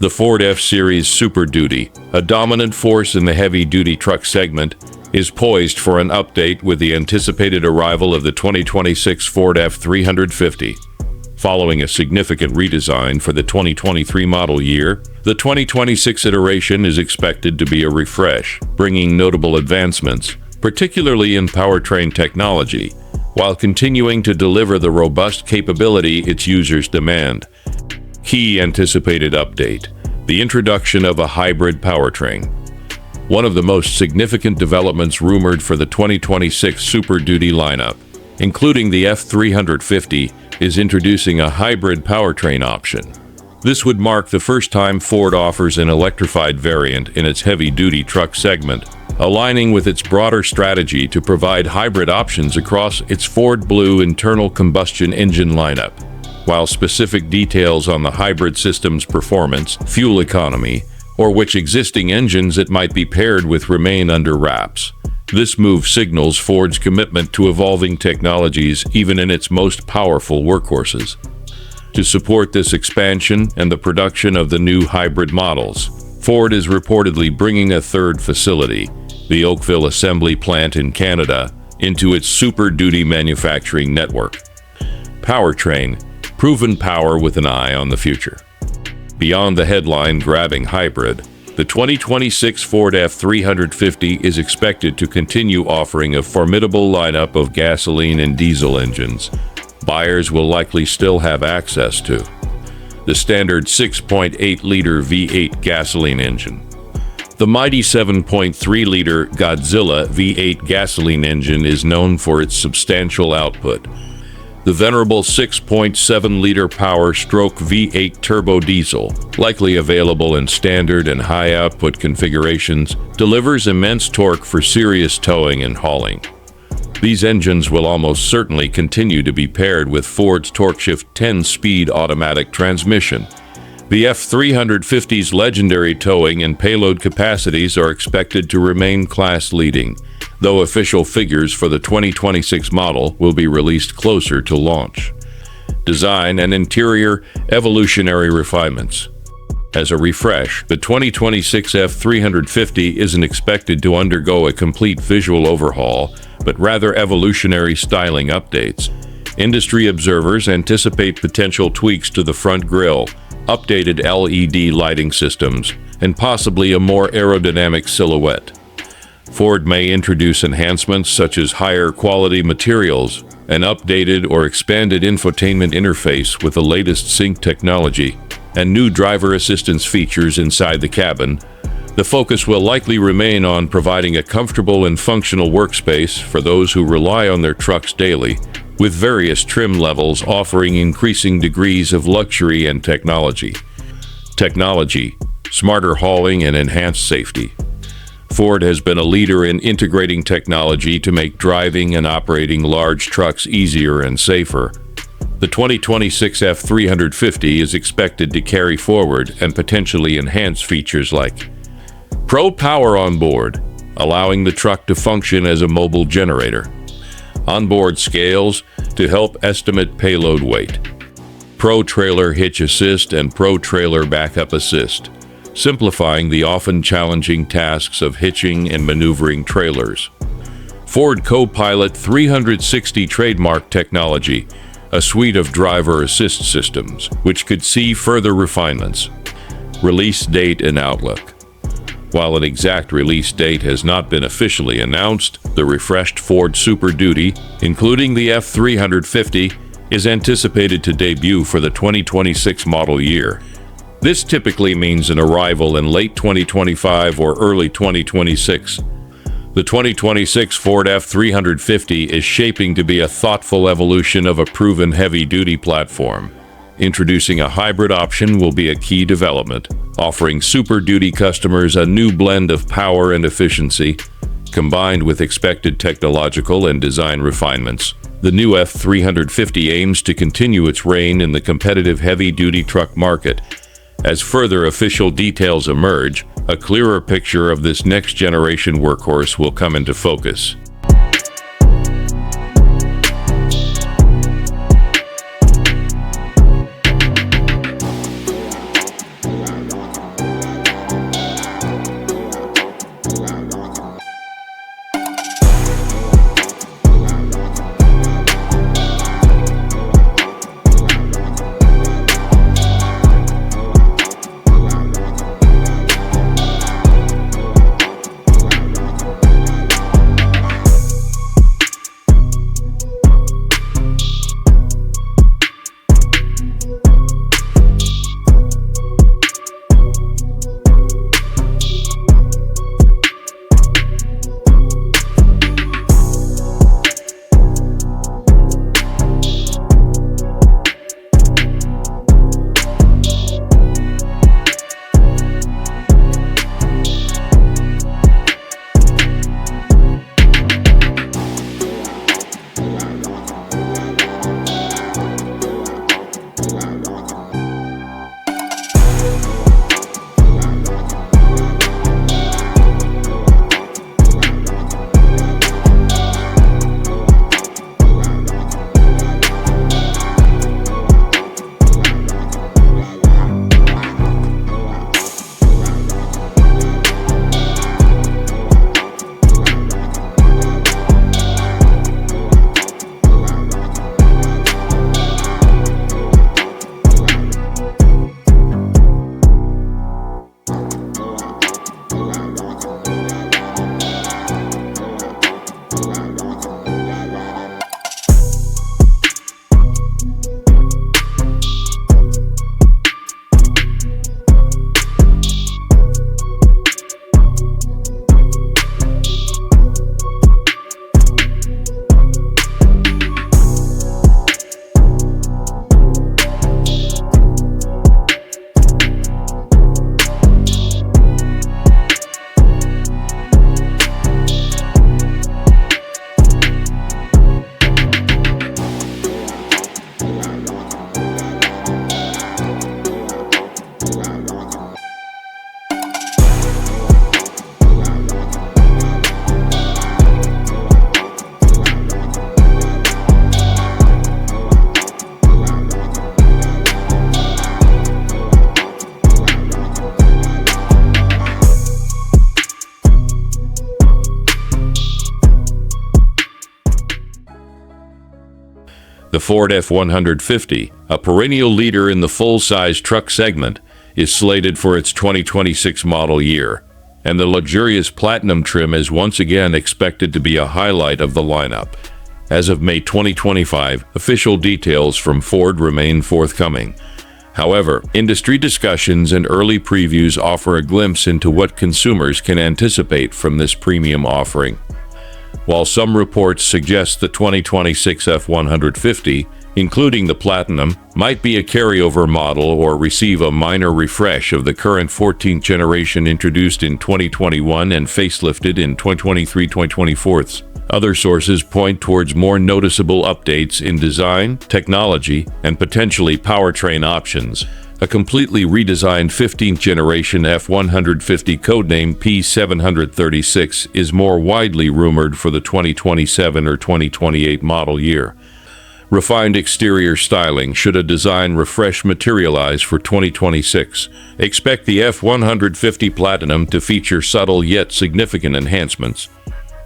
The Ford F-Series Super Duty, a dominant force in the heavy-duty truck segment, is poised for an update with the anticipated arrival of the 2026 Ford F-350. Following a significant redesign for the 2023 model year, the 2026 iteration is expected to be a refresh, bringing notable advancements, particularly in powertrain technology, while continuing to deliver the robust capability its users demand. Key anticipated update: the introduction of a hybrid powertrain. One of the most significant developments rumored for the 2026 Super Duty lineup, including the F-350, is introducing a hybrid powertrain option. This would mark the first time Ford offers an electrified variant in its heavy-duty truck segment, aligning with its broader strategy to provide hybrid options across its Ford Blue internal combustion engine lineup. While specific details on the hybrid system's performance, fuel economy, or which existing engines it might be paired with remain under wraps, this move signals Ford's commitment to evolving technologies even in its most powerful workhorses. To support this expansion and the production of the new hybrid models, Ford is reportedly bringing a third facility, the Oakville assembly plant in Canada, into its Super Duty manufacturing network. Powertrain: proven power with an eye on the future. Beyond the headline-grabbing hybrid, the 2026 Ford F-350 is expected to continue offering a formidable lineup of gasoline and diesel engines. Buyers will likely still have access to the standard 6.8-liter V8 gasoline engine. The mighty 7.3-liter Godzilla V8 gasoline engine is known for its substantial output. The venerable 6.7-liter Power-Stroke V8 turbo diesel, likely available in standard and high-output configurations, delivers immense torque for serious towing and hauling. These engines will almost certainly continue to be paired with Ford's TorqueShift 10-speed automatic transmission. The F-350's legendary towing and payload capacities are expected to remain class-leading, though official figures for the 2026 model will be released closer to launch. Design and interior evolutionary refinements. As a refresh, the 2026 F-350 isn't expected to undergo a complete visual overhaul, but rather evolutionary styling updates. Industry observers anticipate potential tweaks to the front grille, updated LED lighting systems, and possibly a more aerodynamic silhouette. Ford may introduce enhancements such as higher quality materials, an updated or expanded infotainment interface with the latest sync technology, and new driver assistance features inside the cabin. The focus will likely remain on providing a comfortable and functional workspace for those who rely on their trucks daily, with various trim levels offering increasing degrees of luxury and technology. Technology, smarter hauling, and enhanced safety. Ford has been a leader in integrating technology to make driving and operating large trucks easier and safer. The 2026 F-350 is expected to carry forward and potentially enhance features like Pro Power on board, allowing the truck to function as a mobile generator. Onboard scales to help estimate payload weight. Pro Trailer Hitch Assist and Pro Trailer Backup Assist, simplifying the often challenging tasks of hitching and maneuvering trailers. Ford Co-Pilot 360 trademark technology, a suite of driver assist systems, which could see further refinements. Release date and outlook. While an exact release date has not been officially announced, the refreshed Ford Super Duty, including the F-350, is anticipated to debut for the 2026 model year. This typically means an arrival in late 2025 or early 2026. The 2026 Ford F-350 is shaping to be a thoughtful evolution of a proven heavy-duty platform. Introducing a hybrid option will be a key development, offering Super Duty customers a new blend of power and efficiency. Combined with expected technological and design refinements, the new F-350 aims to continue its reign in the competitive heavy-duty truck market. As further official details emerge, a clearer picture of this next-generation workhorse will come into focus. The Ford F-150, a perennial leader in the full-size truck segment, is slated for its 2026 model year, and the luxurious Platinum trim is once again expected to be a highlight of the lineup. As of May 2025, official details from Ford remain forthcoming. However, industry discussions and early previews offer a glimpse into what consumers can anticipate from this premium offering. While some reports suggest the 2026 F-150, including the Platinum, might be a carryover model or receive a minor refresh of the current 14th generation introduced in 2021 and facelifted in 2023-2024, other sources point towards more noticeable updates in design, technology, and potentially powertrain options. A completely redesigned 15th generation F-150 codename P736 is more widely rumored for the 2027 or 2028 model year. Refined exterior styling should a design refresh materialize for 2026. Expect the F-150 Platinum to feature subtle yet significant enhancements.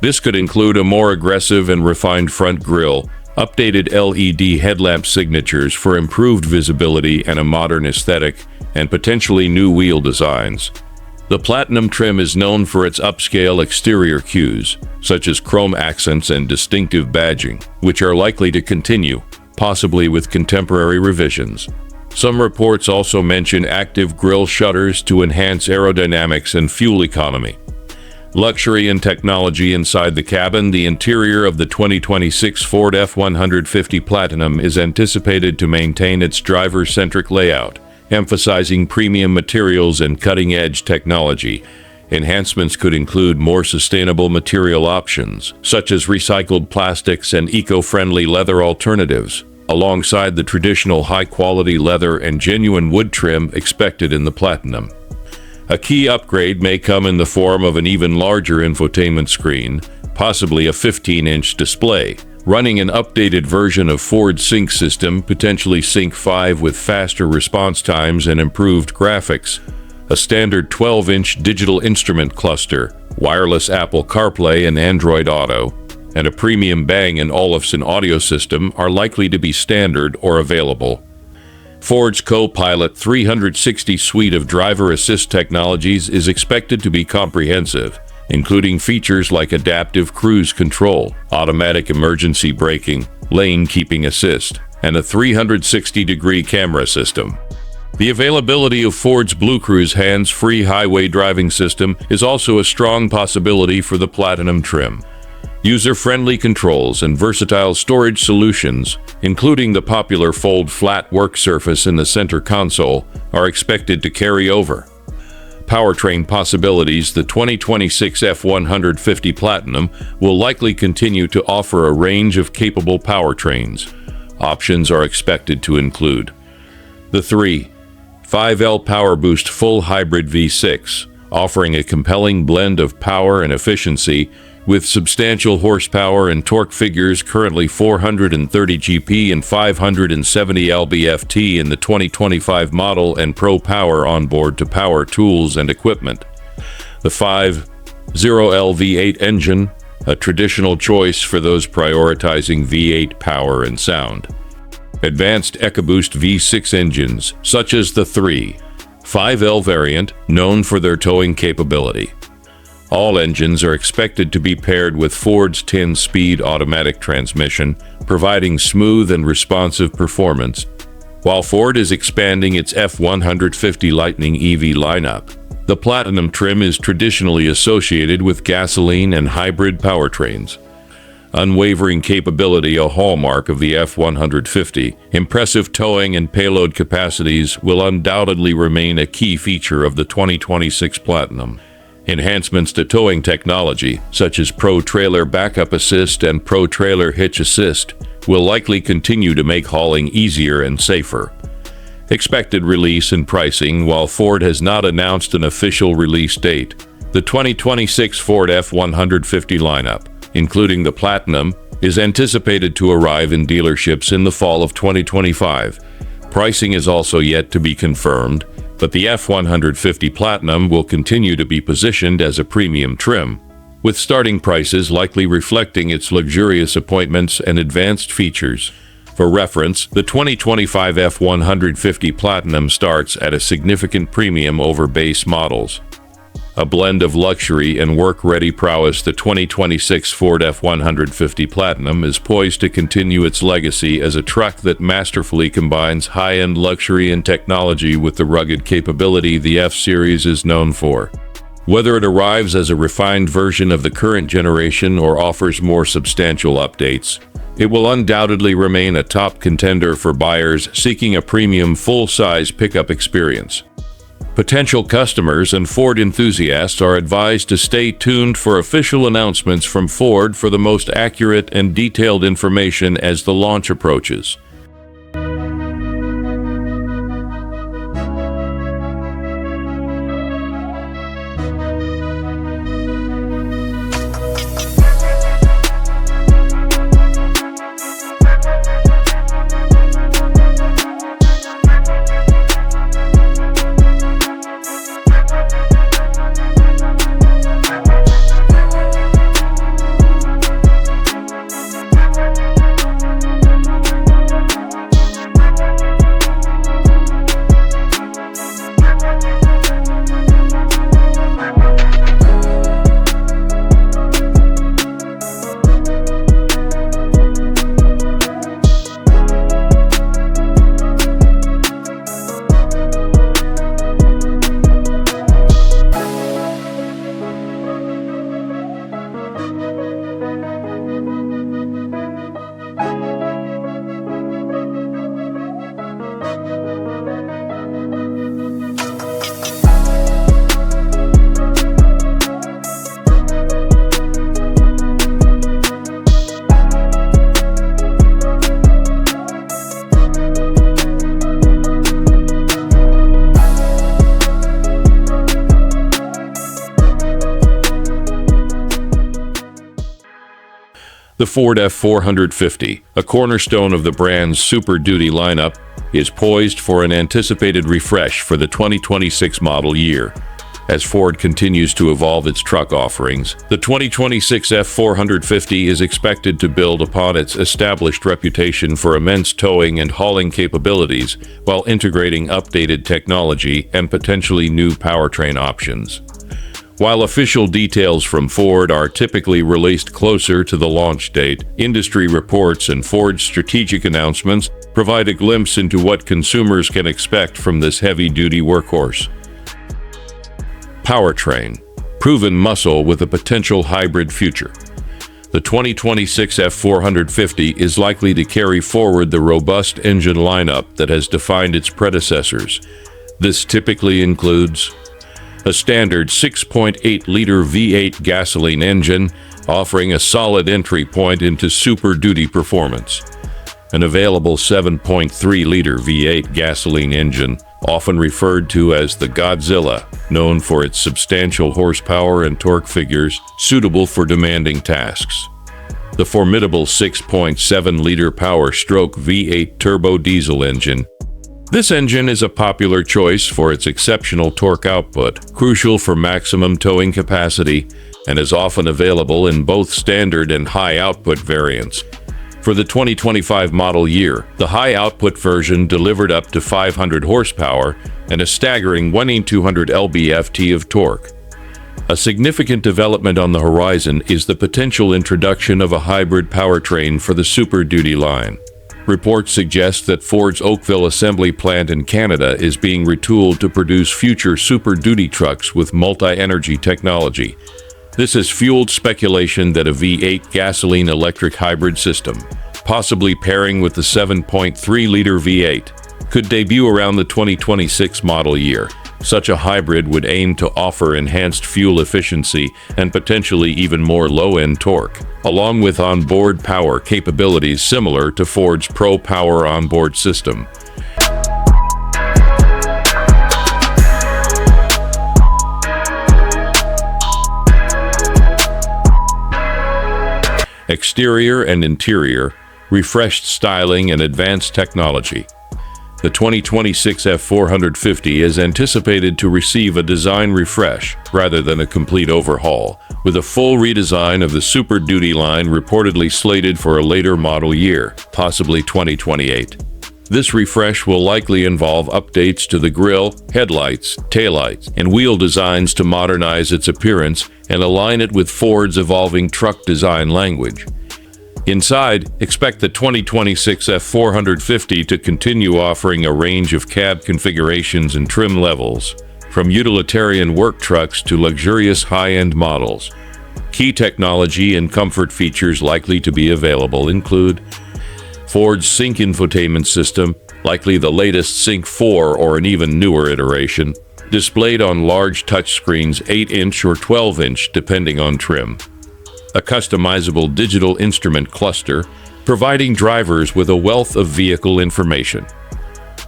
This could include a more aggressive and refined front grille, updated LED headlamp signatures for improved visibility and a modern aesthetic, and potentially new wheel designs. The Platinum trim is known for its upscale exterior cues, such as chrome accents and distinctive badging, which are likely to continue, possibly with contemporary revisions. Some reports also mention active grille shutters to enhance aerodynamics and fuel economy. Luxury and technology inside the cabin. The interior of the 2026 Ford F-150 Platinum is anticipated to maintain its driver-centric layout, emphasizing premium materials and cutting-edge technology. Enhancements could include more sustainable material options, such as recycled plastics and eco-friendly leather alternatives, alongside the traditional high-quality leather and genuine wood trim expected in the Platinum. A key upgrade may come in the form of an even larger infotainment screen, possibly a 15-inch display, running an updated version of Ford's Sync system, potentially Sync 5 with faster response times and improved graphics. A standard 12-inch digital instrument cluster, wireless Apple CarPlay and Android Auto, and a premium Bang & Olufsen audio system are likely to be standard or available. Ford's Co-Pilot 360 suite of driver assist technologies is expected to be comprehensive, including features like adaptive cruise control, automatic emergency braking, lane keeping assist, and a 360-degree camera system. The availability of Ford's BlueCruise hands-free highway driving system is also a strong possibility for the Platinum trim. User-friendly controls and versatile storage solutions, including the popular fold-flat work surface in the center console, are expected to carry over. Powertrain possibilities. The 2026 F-150 Platinum will likely continue to offer a range of capable powertrains. Options are expected to include the 3.5L PowerBoost full hybrid V6, offering a compelling blend of power and efficiency, with substantial horsepower and torque figures currently 430 GP and 570 lb-ft in the 2025 model and Pro Power onboard to power tools and equipment. The 5.0L V8 engine, a traditional choice for those prioritizing V8 power and sound. Advanced EcoBoost V6 engines, such as the 3.5L variant, known for their towing capability. All engines are expected to be paired with Ford's 10-speed automatic transmission, providing smooth and responsive performance. While Ford is expanding its F-150 Lightning EV lineup, the Platinum trim is traditionally associated with gasoline and hybrid powertrains. Unwavering capability, a hallmark of the F-150, impressive towing and payload capacities will undoubtedly remain a key feature of the 2026 Platinum. Enhancements to towing technology, such as Pro Trailer Backup Assist and Pro Trailer Hitch Assist, will likely continue to make hauling easier and safer. Expected release and pricing. While Ford has not announced an official release date, the 2026 Ford F-150 lineup, including the Platinum, is anticipated to arrive in dealerships in the fall of 2025. Pricing is also yet to be confirmed, but the F-150 Platinum will continue to be positioned as a premium trim, with starting prices likely reflecting its luxurious appointments and advanced features. For reference, the 2025 F-150 Platinum starts at a significant premium over base models. A blend of luxury and work-ready prowess, the 2026 Ford F-150 Platinum is poised to continue its legacy as a truck that masterfully combines high-end luxury and technology with the rugged capability the F-Series is known for. Whether it arrives as a refined version of the current generation or offers more substantial updates, it will undoubtedly remain a top contender for buyers seeking a premium full-size pickup experience. Potential customers and Ford enthusiasts are advised to stay tuned for official announcements from Ford for the most accurate and detailed information as the launch approaches. The Ford F-450, a cornerstone of the brand's Super Duty lineup, is poised for an anticipated refresh for the 2026 model year. As Ford continues to evolve its truck offerings, the 2026 F-450 is expected to build upon its established reputation for immense towing and hauling capabilities while integrating updated technology and potentially new powertrain options. While official details from Ford are typically released closer to the launch date, industry reports and Ford's strategic announcements provide a glimpse into what consumers can expect from this heavy-duty workhorse. Powertrain: proven muscle with a potential hybrid future. The 2026 F-450 is likely to carry forward the robust engine lineup that has defined its predecessors. This typically includes a standard 6.8-liter V8 gasoline engine, offering a solid entry point into Super Duty performance. An available 7.3-liter V8 gasoline engine, often referred to as the Godzilla, known for its substantial horsepower and torque figures, suitable for demanding tasks. The formidable 6.7-liter Power Stroke V8 turbo diesel engine. This engine is a popular choice for its exceptional torque output, crucial for maximum towing capacity, and is often available in both standard and high-output variants. For the 2025 model year, the high-output version delivered up to 500 horsepower and a staggering 1,200 lb-ft of torque. A significant development on the horizon is the potential introduction of a hybrid powertrain for the Super Duty line. Reports suggest that Ford's Oakville assembly plant in Canada is being retooled to produce future Super Duty trucks with multi-energy technology. This has fueled speculation that a V8 gasoline-electric hybrid system, possibly pairing with the 7.3-liter V8, could debut around the 2026 model year. Such a hybrid would aim to offer enhanced fuel efficiency and potentially even more low-end torque, along with onboard power capabilities similar to Ford's Pro Power onboard system. Exterior and interior, refreshed styling and advanced technology. The 2026 F-450 is anticipated to receive a design refresh rather than a complete overhaul, with a full redesign of the Super Duty line reportedly slated for a later model year, possibly 2028. This refresh will likely involve updates to the grille, headlights, taillights, and wheel designs to modernize its appearance and align it with Ford's evolving truck design language. Inside, expect the 2026 F450 to continue offering a range of cab configurations and trim levels, from utilitarian work trucks to luxurious high-end models. Key technology and comfort features likely to be available include Ford's Sync infotainment system, likely the latest Sync 4 or an even newer iteration, displayed on large touchscreens 8-inch or 12-inch depending on trim. A customizable digital instrument cluster, providing drivers with a wealth of vehicle information.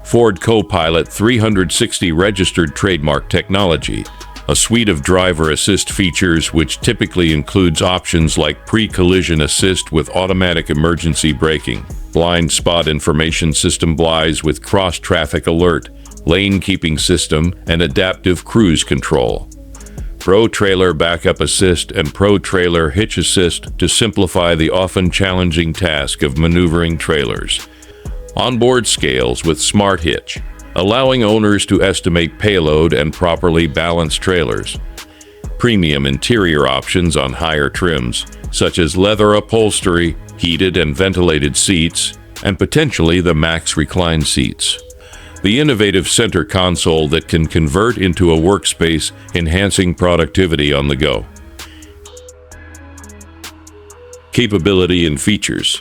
Ford Co-Pilot 360 registered trademark technology, a suite of driver assist features which typically includes options like pre-collision assist with automatic emergency braking, blind spot information system BLIS with cross-traffic alert, lane keeping system, and adaptive cruise control. Pro Trailer Backup Assist and Pro Trailer Hitch Assist to simplify the often challenging task of maneuvering trailers. Onboard scales with Smart Hitch, allowing owners to estimate payload and properly balance trailers. Premium interior options on higher trims, such as leather upholstery, heated and ventilated seats, and potentially the Max Recline seats. The innovative center console that can convert into a workspace, enhancing productivity on the go. Capability and features.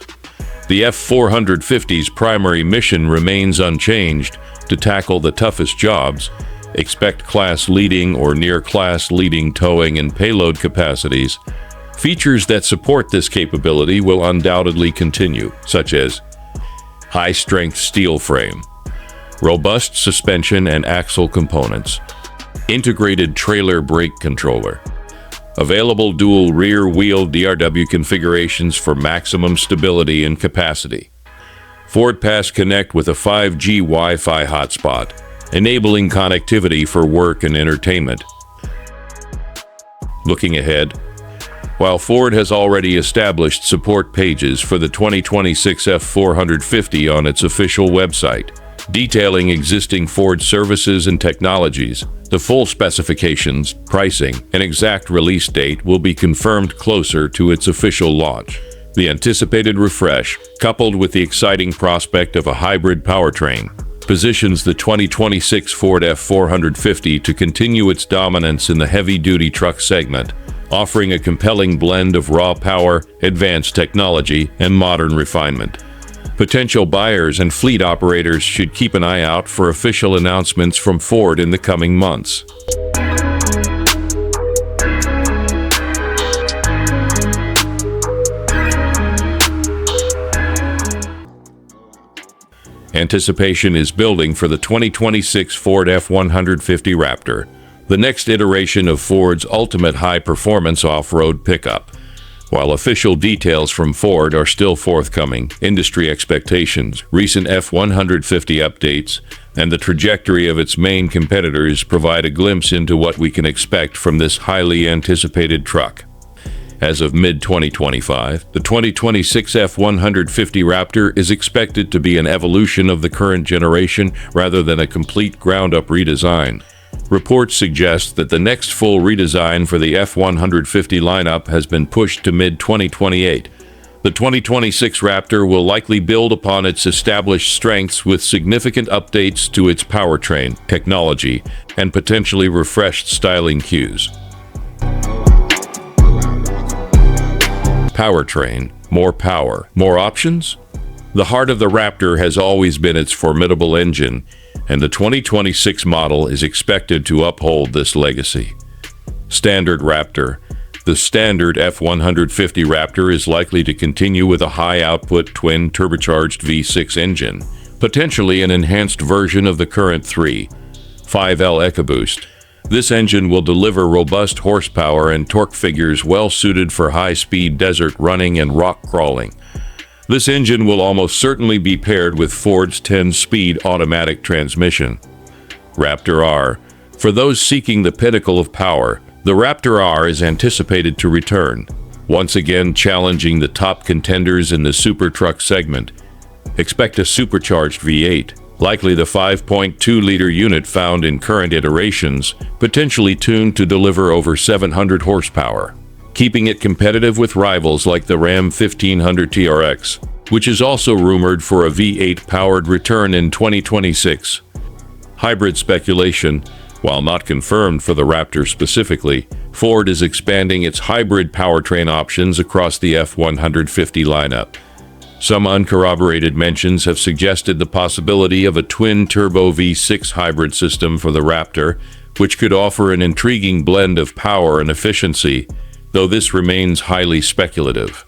The F450's primary mission remains unchanged: to tackle the toughest jobs. Expect class-leading or near-class-leading towing and payload capacities. Features that support this capability will undoubtedly continue, such as high-strength steel frame, robust suspension and axle components, integrated trailer brake controller, available dual rear-wheel DRW configurations for maximum stability and capacity, Ford Pass Connect with a 5G Wi-Fi hotspot, enabling connectivity for work and entertainment. Looking ahead, while Ford has already established support pages for the 2026 F450 on its official website, detailing existing Ford services and technologies, the full specifications, pricing, and exact release date will be confirmed closer to its official launch. The anticipated refresh, coupled with the exciting prospect of a hybrid powertrain, positions the 2026 Ford F450 to continue its dominance in the heavy-duty truck segment, offering a compelling blend of raw power, advanced technology, and modern refinement. Potential buyers and fleet operators should keep an eye out for official announcements from Ford in the coming months. Anticipation is building for the 2026 Ford F-150 Raptor, the next iteration of Ford's ultimate high-performance off-road pickup. While official details from Ford are still forthcoming, industry expectations, recent F-150 updates, and the trajectory of its main competitors provide a glimpse into what we can expect from this highly anticipated truck. As of mid-2025, the 2026 F-150 Raptor is expected to be an evolution of the current generation rather than a complete ground-up redesign. Reports suggest that the next full redesign for the F-150 lineup has been pushed to mid-2028. The 2026 Raptor will likely build upon its established strengths with significant updates to its powertrain, technology, and potentially refreshed styling cues. Powertrain, more power, more options? The heart of the Raptor has always been its formidable engine, and the 2026 model is expected to uphold this legacy. Standard Raptor. The standard F-150 Raptor is likely to continue with a high-output twin-turbocharged V6 engine, potentially an enhanced version of the current 3.5L EcoBoost. This engine will deliver robust horsepower and torque figures well suited for high-speed desert running and rock crawling. This engine will almost certainly be paired with Ford's 10-speed automatic transmission. Raptor R. For those seeking the pinnacle of power, The Raptor R is anticipated to return, once again challenging the top contenders in the super truck segment. Expect a supercharged V8, likely the 5.2-liter unit found in current iterations, potentially tuned to deliver over 700 horsepower, keeping it competitive with rivals like the Ram 1500 TRX, which is also rumored for a V8-powered return in 2026. Hybrid speculation. While not confirmed for the Raptor specifically, Ford is expanding its hybrid powertrain options across the F-150 lineup. Some uncorroborated mentions have suggested the possibility of a twin-turbo V6 hybrid system for the Raptor, which could offer an intriguing blend of power and efficiency, though this remains highly speculative.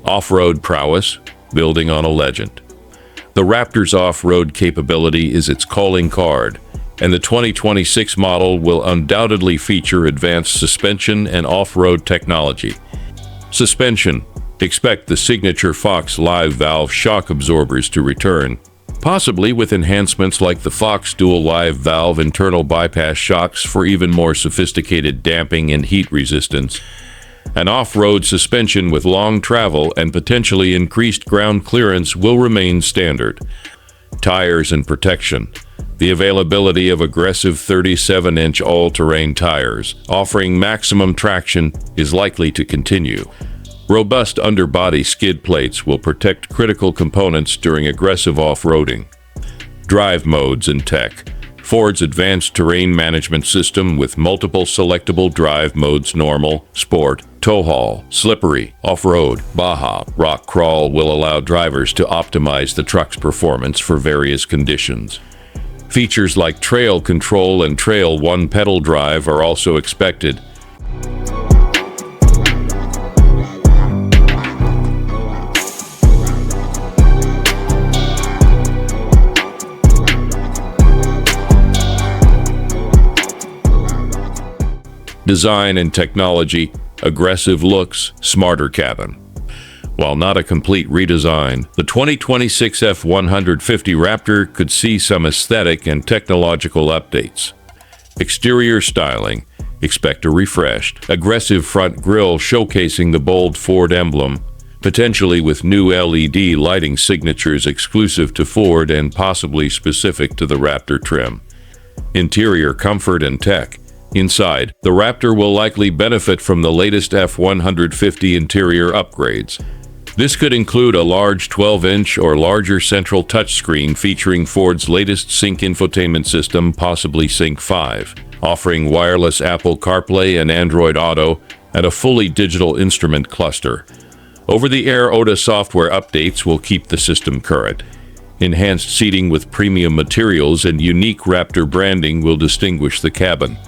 Off-road prowess, building on a legend. The Raptor's off-road capability is its calling card, and the 2026 model will undoubtedly feature advanced suspension and off-road technology. Suspension. Expect the signature Fox live valve shock absorbers to return, possibly with enhancements like the Fox dual live valve internal bypass shocks for even more sophisticated damping and heat resistance. An off-road suspension with long travel and potentially increased ground clearance will remain standard. Tires and protection. The availability of aggressive 37-inch all-terrain tires, offering maximum traction, is likely to continue. Robust underbody skid plates will protect critical components during aggressive off-roading. Drive modes and tech. Ford's advanced terrain management system with multiple selectable drive modes normal, sport, tow haul, slippery, off-road, baja, rock crawl will allow drivers to optimize the truck's performance for various conditions. Features like trail control and trail one-pedal drive are also expected. Design and technology, aggressive looks, smarter cabin. While not a complete redesign, the 2026 F-150 Raptor could see some aesthetic and technological updates. Exterior styling. Expect a refreshed, aggressive front grille showcasing the bold Ford emblem, potentially with new LED lighting signatures exclusive to Ford and possibly specific to the Raptor trim. Interior comfort and tech. Inside, the Raptor will likely benefit from the latest F-150 interior upgrades. This could include a large 12-inch or larger central touchscreen featuring Ford's latest Sync infotainment system, possibly Sync 5, offering wireless Apple CarPlay and Android Auto, and a fully digital instrument cluster. Over-the-air OTA software updates will keep the system current. Enhanced seating with premium materials and unique Raptor branding will distinguish the cabin.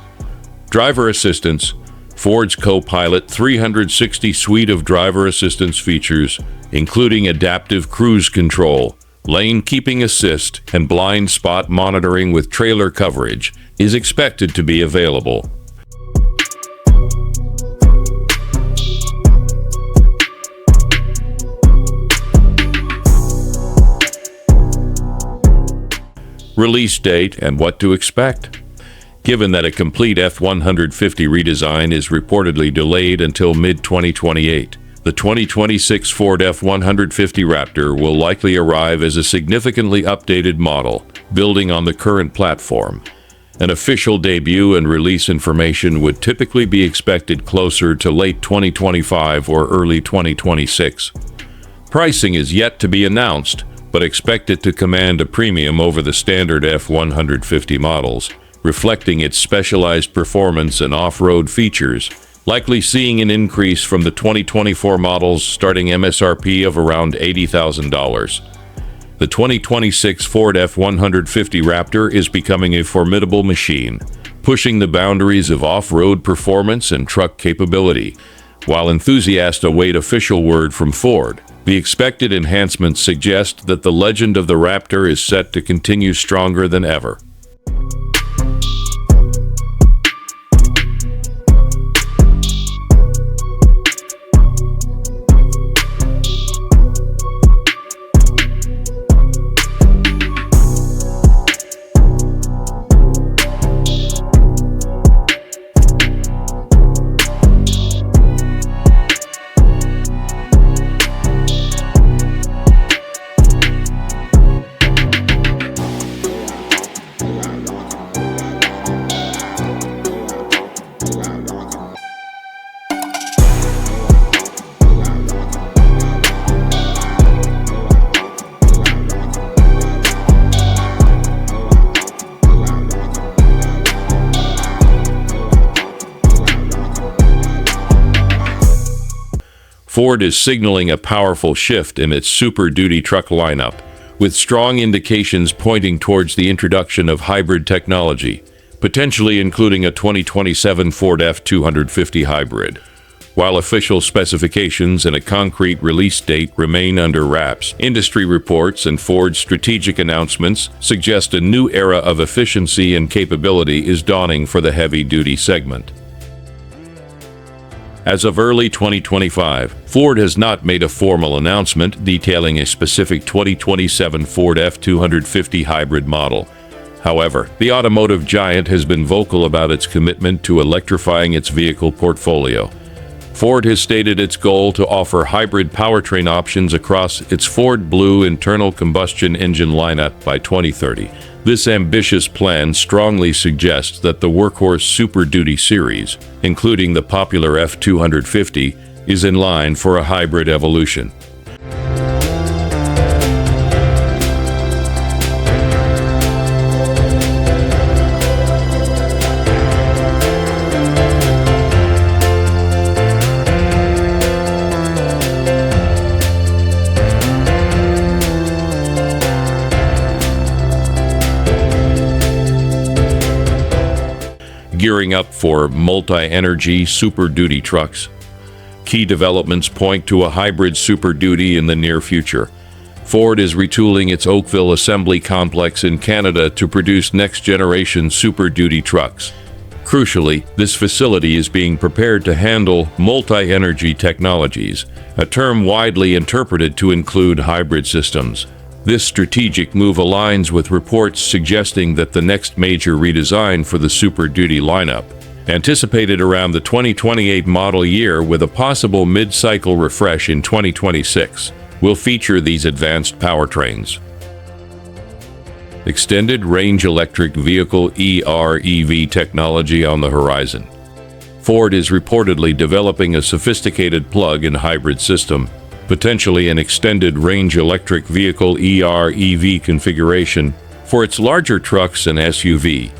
Driver assistance. Ford's Co-Pilot 360 suite of driver assistance features, including adaptive cruise control, lane keeping assist, and blind spot monitoring with trailer coverage, is expected to be available. Release date and what to expect. Given that a complete F-150 redesign is reportedly delayed until mid-2028, the 2026 Ford F-150 Raptor will likely arrive as a significantly updated model, building on the current platform. An official debut and release information would typically be expected closer to late 2025 or early 2026. Pricing is yet to be announced, but expect it to command a premium over the standard F-150 models, reflecting its specialized performance and off-road features, likely seeing an increase from the 2024 models starting MSRP of around $80,000. The 2026 Ford F-150 Raptor is becoming a formidable machine, pushing the boundaries of off-road performance and truck capability. While enthusiasts await official word from Ford, The expected enhancements suggest that the legend of the Raptor is set to continue stronger than ever. Ford is signaling a powerful shift in its Super Duty truck lineup, with strong indications pointing towards the introduction of hybrid technology, potentially including a 2027 Ford F-250 hybrid. While official specifications and a concrete release date remain under wraps, industry reports and Ford's strategic announcements suggest a new era of efficiency and capability is dawning for the heavy-duty segment. As of early 2025, Ford has not made a formal announcement detailing a specific 2027 Ford F-250 hybrid model. However, the automotive giant has been vocal about its commitment to electrifying its vehicle portfolio. Ford has stated its goal to offer hybrid powertrain options across its Ford Blue internal combustion engine lineup by 2030. This ambitious plan strongly suggests that the workhorse Super Duty series, including the popular F-250, is in line for a hybrid evolution. Gearing up for multi-energy Super Duty trucks. Key developments point to a hybrid Super Duty in the near future. Ford is retooling its Oakville assembly complex in Canada to produce next-generation Super Duty trucks. Crucially, this facility is being prepared to handle multi-energy technologies, a term widely interpreted to include hybrid systems. This strategic move aligns with reports suggesting that the next major redesign for the Super Duty lineup, anticipated around the 2028 model year with a possible mid-cycle refresh in 2026, will feature these advanced powertrains. Extended Range Electric Vehicle EREV technology on the horizon. Ford is reportedly developing a sophisticated plug-in hybrid system, potentially an extended range electric vehicle EREV configuration for its larger trucks and SUV.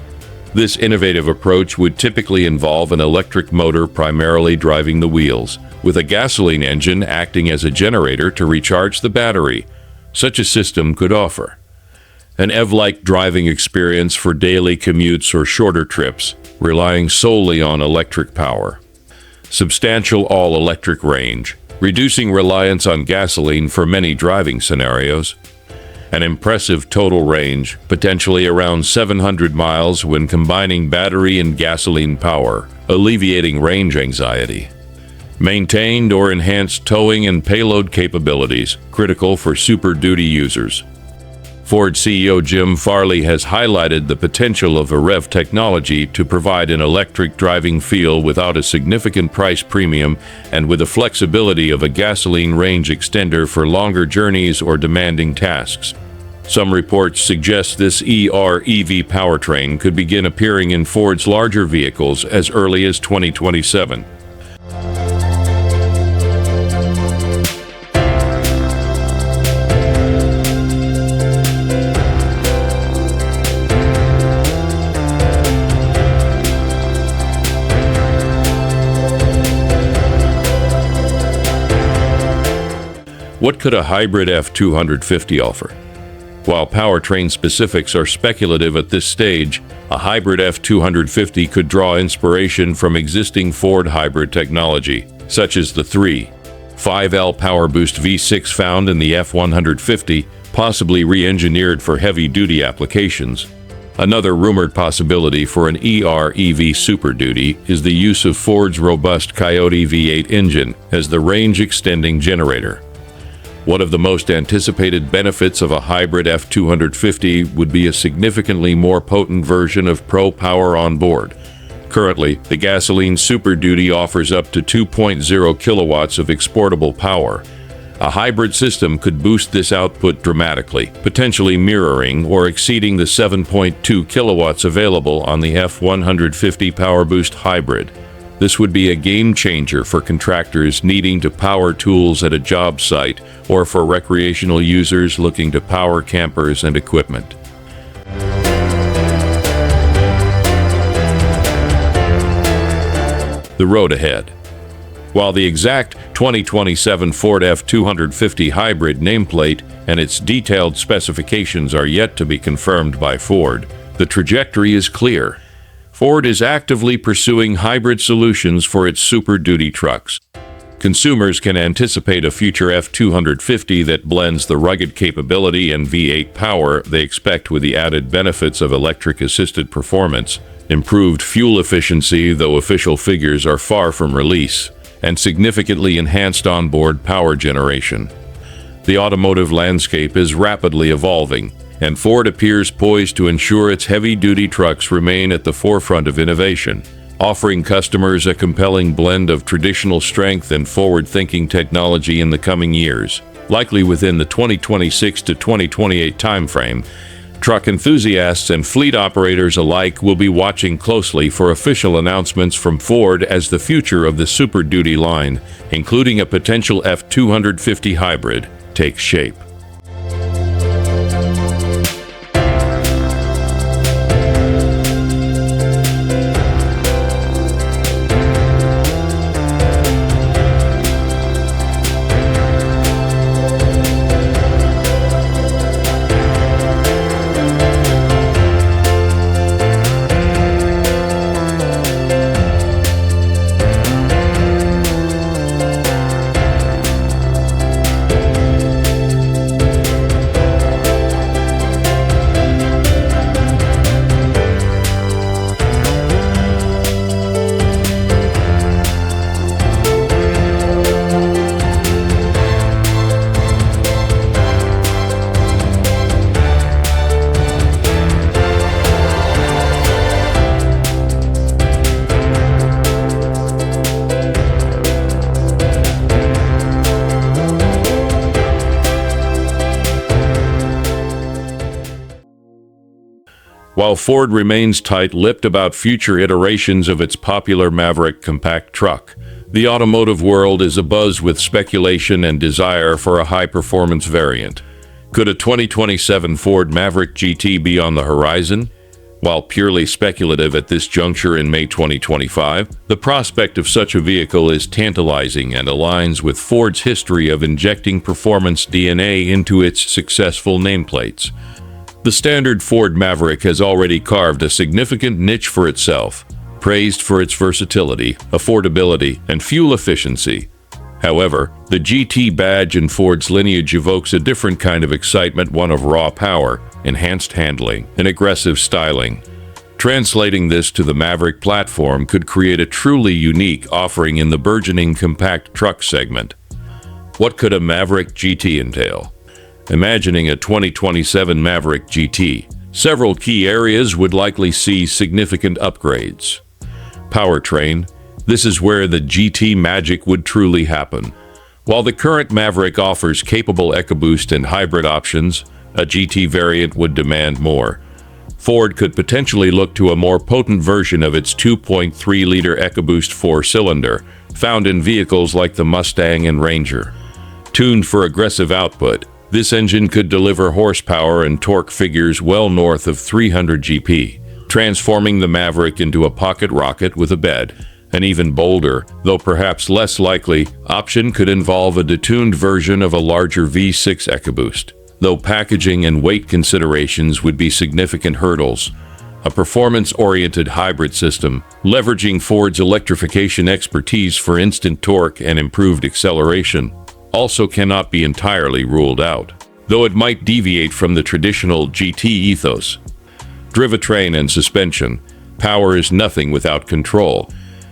This innovative approach would typically involve an electric motor primarily driving the wheels, with a gasoline engine acting as a generator to recharge the battery. Such a system could offer an EV-like driving experience for daily commutes or shorter trips, relying solely on electric power. Substantial all-electric range, reducing reliance on gasoline for many driving scenarios. An impressive total range, potentially around 700 miles when combining battery and gasoline power, alleviating range anxiety. Maintained or enhanced towing and payload capabilities, critical for Super Duty users. Ford CEO Jim Farley has highlighted the potential of EREV technology to provide an electric driving feel without a significant price premium and with the flexibility of a gasoline range extender for longer journeys or demanding tasks. Some reports suggest this EREV powertrain could begin appearing in Ford's larger vehicles as early as 2027. What could a hybrid F-250 offer? While powertrain specifics are speculative at this stage, a hybrid F-250 could draw inspiration from existing Ford hybrid technology, such as the 3 5L Power Boost V6 found in the F-150, possibly re-engineered for heavy-duty applications. Another rumored possibility for an EREV Super Duty is the use of Ford's robust Coyote V8 engine as the range-extending generator. One of the most anticipated benefits of a hybrid F-250 would be a significantly more potent version of Pro Power on board. Currently, the gasoline Super Duty offers up to 2.0 kilowatts of exportable power. A hybrid system could boost this output dramatically, potentially mirroring or exceeding the 7.2 kilowatts available on the F-150 PowerBoost Hybrid. This would be a game changer for contractors needing to power tools at a job site or for recreational users looking to power campers and equipment. The road ahead. While the exact 2027 Ford F-250 hybrid nameplate and its detailed specifications are yet to be confirmed by Ford, the trajectory is clear. Ford is actively pursuing hybrid solutions for its Super Duty trucks. Consumers can anticipate a future F-250 that blends the rugged capability and V8 power they expect with the added benefits of electric-assisted performance, improved fuel efficiency, though official figures are far from release, and significantly enhanced onboard power generation. The automotive landscape is rapidly evolving, and Ford appears poised to ensure its heavy-duty trucks remain at the forefront of innovation, offering customers a compelling blend of traditional strength and forward-thinking technology in the coming years. Likely within the 2026 to 2028 timeframe, truck enthusiasts and fleet operators alike will be watching closely for official announcements from Ford as the future of the Super Duty line, including a potential F-250 hybrid, takes shape. While Ford remains tight-lipped about future iterations of its popular Maverick compact truck, the automotive world is abuzz with speculation and desire for a high-performance variant. Could a 2027 Ford Maverick GT be on the horizon? While purely speculative at this juncture in May 2025, the prospect of such a vehicle is tantalizing and aligns with Ford's history of injecting performance DNA into its successful nameplates. The standard Ford Maverick has already carved a significant niche for itself, praised for its versatility, affordability, and fuel efficiency. However, the GT badge in Ford's lineage evokes a different kind of excitement, one of raw power, enhanced handling, and aggressive styling. Translating this to the Maverick platform could create a truly unique offering in the burgeoning compact truck segment. What could a Maverick GT entail? Imagining a 2027 Maverick GT, several key areas would likely see significant upgrades. Powertrain. This is where the GT magic would truly happen. While the current Maverick offers capable EcoBoost and hybrid options, a GT variant would demand more. Ford could potentially look to a more potent version of its 2.3-liter EcoBoost four-cylinder, found in vehicles like the Mustang and Ranger. Tuned for aggressive output, this engine could deliver horsepower and torque figures well north of 300 GP, transforming the Maverick into a pocket rocket with a bed. An even bolder, though perhaps less likely, option could involve a detuned version of a larger V6 EcoBoost, though packaging and weight considerations would be significant hurdles. A performance-oriented hybrid system, leveraging Ford's electrification expertise for instant torque and improved acceleration, also cannot be entirely ruled out, though it might deviate from the traditional GT ethos. Drivetrain and suspension. Power is nothing without control.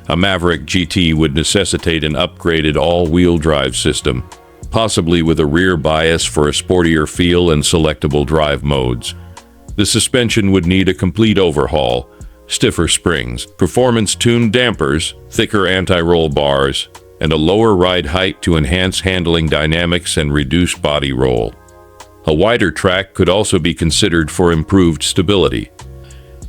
A Maverick GT would necessitate an upgraded all-wheel drive system, possibly with a rear bias for a sportier feel and selectable drive modes. The suspension would need a complete overhaul, stiffer springs, performance-tuned dampers, thicker anti-roll bars, and a lower ride height to enhance handling dynamics and reduce body roll. A wider track could also be considered for improved stability.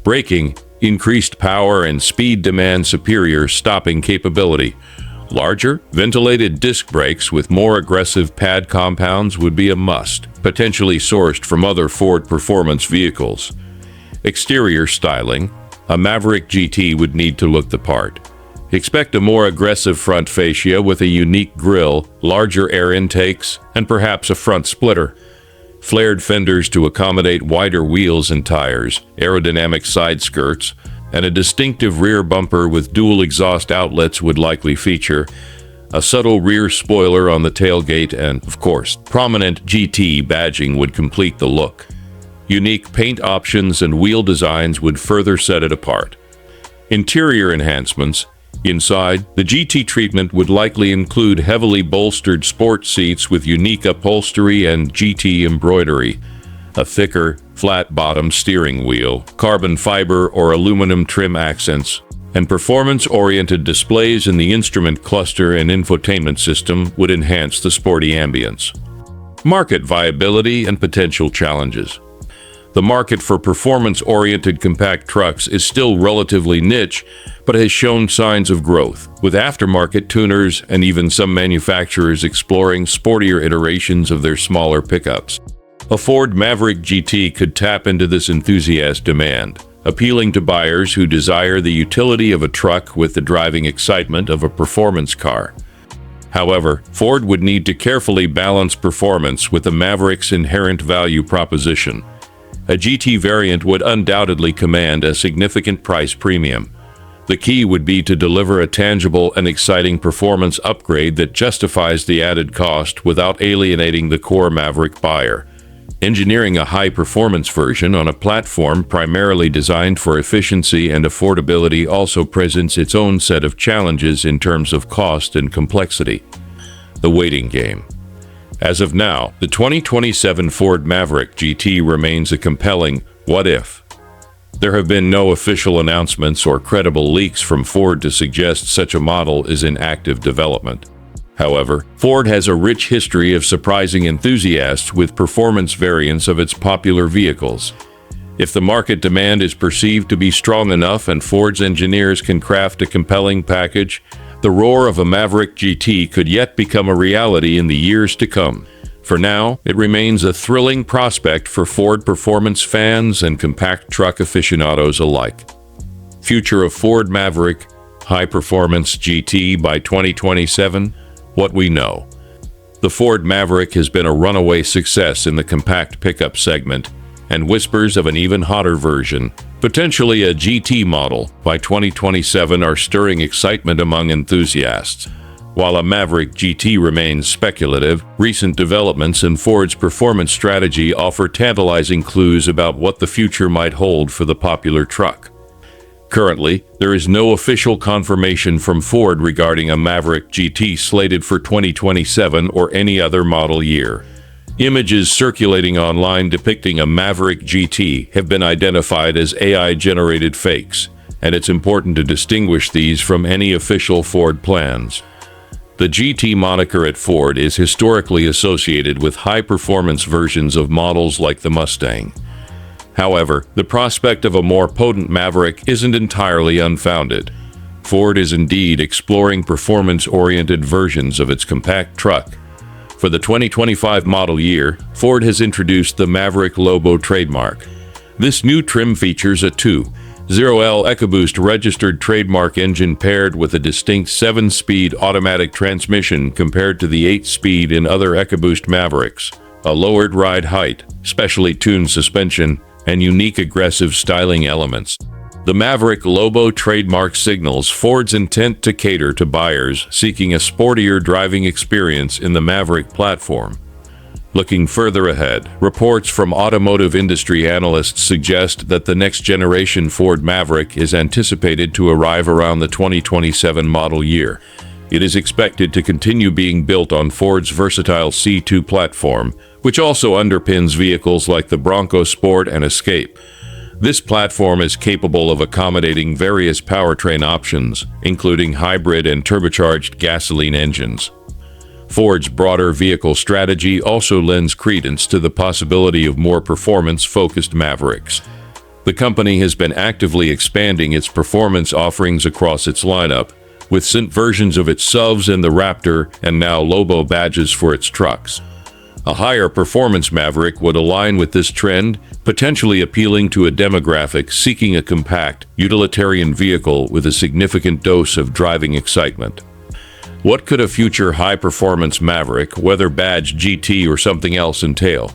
Braking. Increased power and speed demand superior stopping capability. Larger, ventilated disc brakes with more aggressive pad compounds would be a must, potentially sourced from other Ford performance vehicles. Exterior styling. A Maverick GT would need to look the part. Expect a more aggressive front fascia with a unique grille, larger air intakes, and perhaps a front splitter. Flared fenders to accommodate wider wheels and tires, aerodynamic side skirts, and a distinctive rear bumper with dual exhaust outlets would likely feature. A subtle rear spoiler on the tailgate and, of course, prominent GT badging would complete the look. Unique paint options and wheel designs would further set it apart. Interior enhancements. Inside, the GT treatment would likely include heavily bolstered sport seats with unique upholstery and GT embroidery, a thicker, flat-bottom steering wheel, carbon fiber or aluminum trim accents, and performance-oriented displays in the instrument cluster and infotainment system would enhance the sporty ambience. Market viability and potential challenges. The market for performance-oriented compact trucks is still relatively niche, but has shown signs of growth, with aftermarket tuners and even some manufacturers exploring sportier iterations of their smaller pickups. A Ford Maverick GT could tap into this enthusiast demand, appealing to buyers who desire the utility of a truck with the driving excitement of a performance car. However, Ford would need to carefully balance performance with the Maverick's inherent value proposition. A GT variant would undoubtedly command a significant price premium. The key would be to deliver a tangible and exciting performance upgrade that justifies the added cost without alienating the core Maverick buyer. Engineering a high-performance version on a platform primarily designed for efficiency and affordability also presents its own set of challenges in terms of cost and complexity. The waiting game. As of now, the 2027 Ford Maverick GT remains a compelling what-if. There have been no official announcements or credible leaks from Ford to suggest such a model is in active development. However, Ford has a rich history of surprising enthusiasts with performance variants of its popular vehicles. If the market demand is perceived to be strong enough and Ford's engineers can craft a compelling package, the roar of a Maverick GT could yet become a reality in the years to come. For now, it remains a thrilling prospect for Ford performance fans and compact truck aficionados alike. Future of Ford Maverick High-Performance GT by 2027? What we know. The Ford Maverick has been a runaway success in the compact pickup segment, and whispers of an even hotter version, potentially a GT model, by 2027 are stirring excitement among enthusiasts. While a Maverick GT remains speculative, recent developments in Ford's performance strategy offer tantalizing clues about what the future might hold for the popular truck. Currently, there is no official confirmation from Ford regarding a Maverick GT slated for 2027 or any other model year. Images circulating online depicting a Maverick GT have been identified as AI-generated fakes, and it's important to distinguish these from any official Ford plans. The GT moniker at Ford is historically associated with high-performance versions of models like the Mustang. However, the prospect of a more potent Maverick isn't entirely unfounded. Ford is indeed exploring performance-oriented versions of its compact truck. For the 2025 model year, Ford has introduced the Maverick Lobo trademark. This new trim features a 2.0L EcoBoost registered trademark engine paired with a distinct 7-speed automatic transmission compared to the 8-speed in other EcoBoost Mavericks, a lowered ride height, specially tuned suspension, and unique aggressive styling elements. The Maverick Lobo trademark signals Ford's intent to cater to buyers seeking a sportier driving experience in the Maverick platform. Looking further ahead, reports from automotive industry analysts suggest that the next-generation Ford Maverick is anticipated to arrive around the 2027 model year. It is expected to continue being built on Ford's versatile C2 platform, which also underpins vehicles like the Bronco Sport and Escape. This platform is capable of accommodating various powertrain options, including hybrid and turbocharged gasoline engines. Ford's broader vehicle strategy also lends credence to the possibility of more performance-focused Mavericks. The company has been actively expanding its performance offerings across its lineup, with recent versions of its SUVs and the Raptor and now Lobo badges for its trucks. A higher performance Maverick would align with this trend, potentially appealing to a demographic seeking a compact, utilitarian vehicle with a significant dose of driving excitement. What could a future high-performance Maverick, whether badged GT or something else, entail?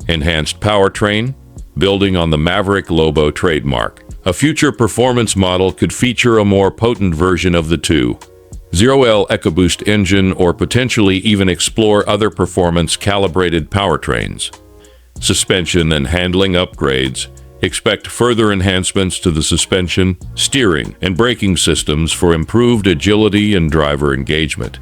Enhanced powertrain? Building on the Maverick Lobo trademark, a future performance model could feature a more potent version of the 2.0L EcoBoost engine or potentially even explore other performance-calibrated powertrains. Suspension and handling upgrades. Expect further enhancements to the suspension, steering, and braking systems for improved agility and driver engagement.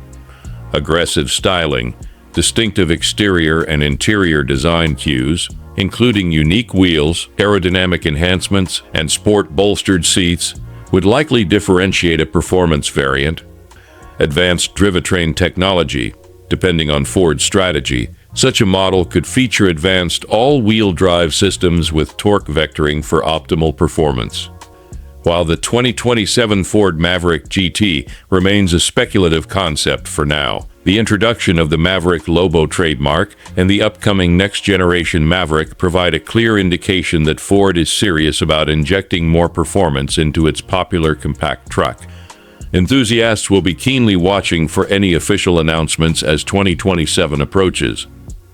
Aggressive styling. Distinctive exterior and interior design cues, including unique wheels, aerodynamic enhancements, and sport-bolstered seats, would likely differentiate a performance variant. Advanced drivetrain technology. Depending on Ford's strategy, such a model could feature advanced all-wheel drive systems with torque vectoring for optimal performance. While the 2027 Ford Maverick GT remains a speculative concept for now, the introduction of the Maverick Lobo trademark and the upcoming next-generation Maverick provide a clear indication that Ford is serious about injecting more performance into its popular compact truck. Enthusiasts will be keenly watching for any official announcements as 2027 approaches.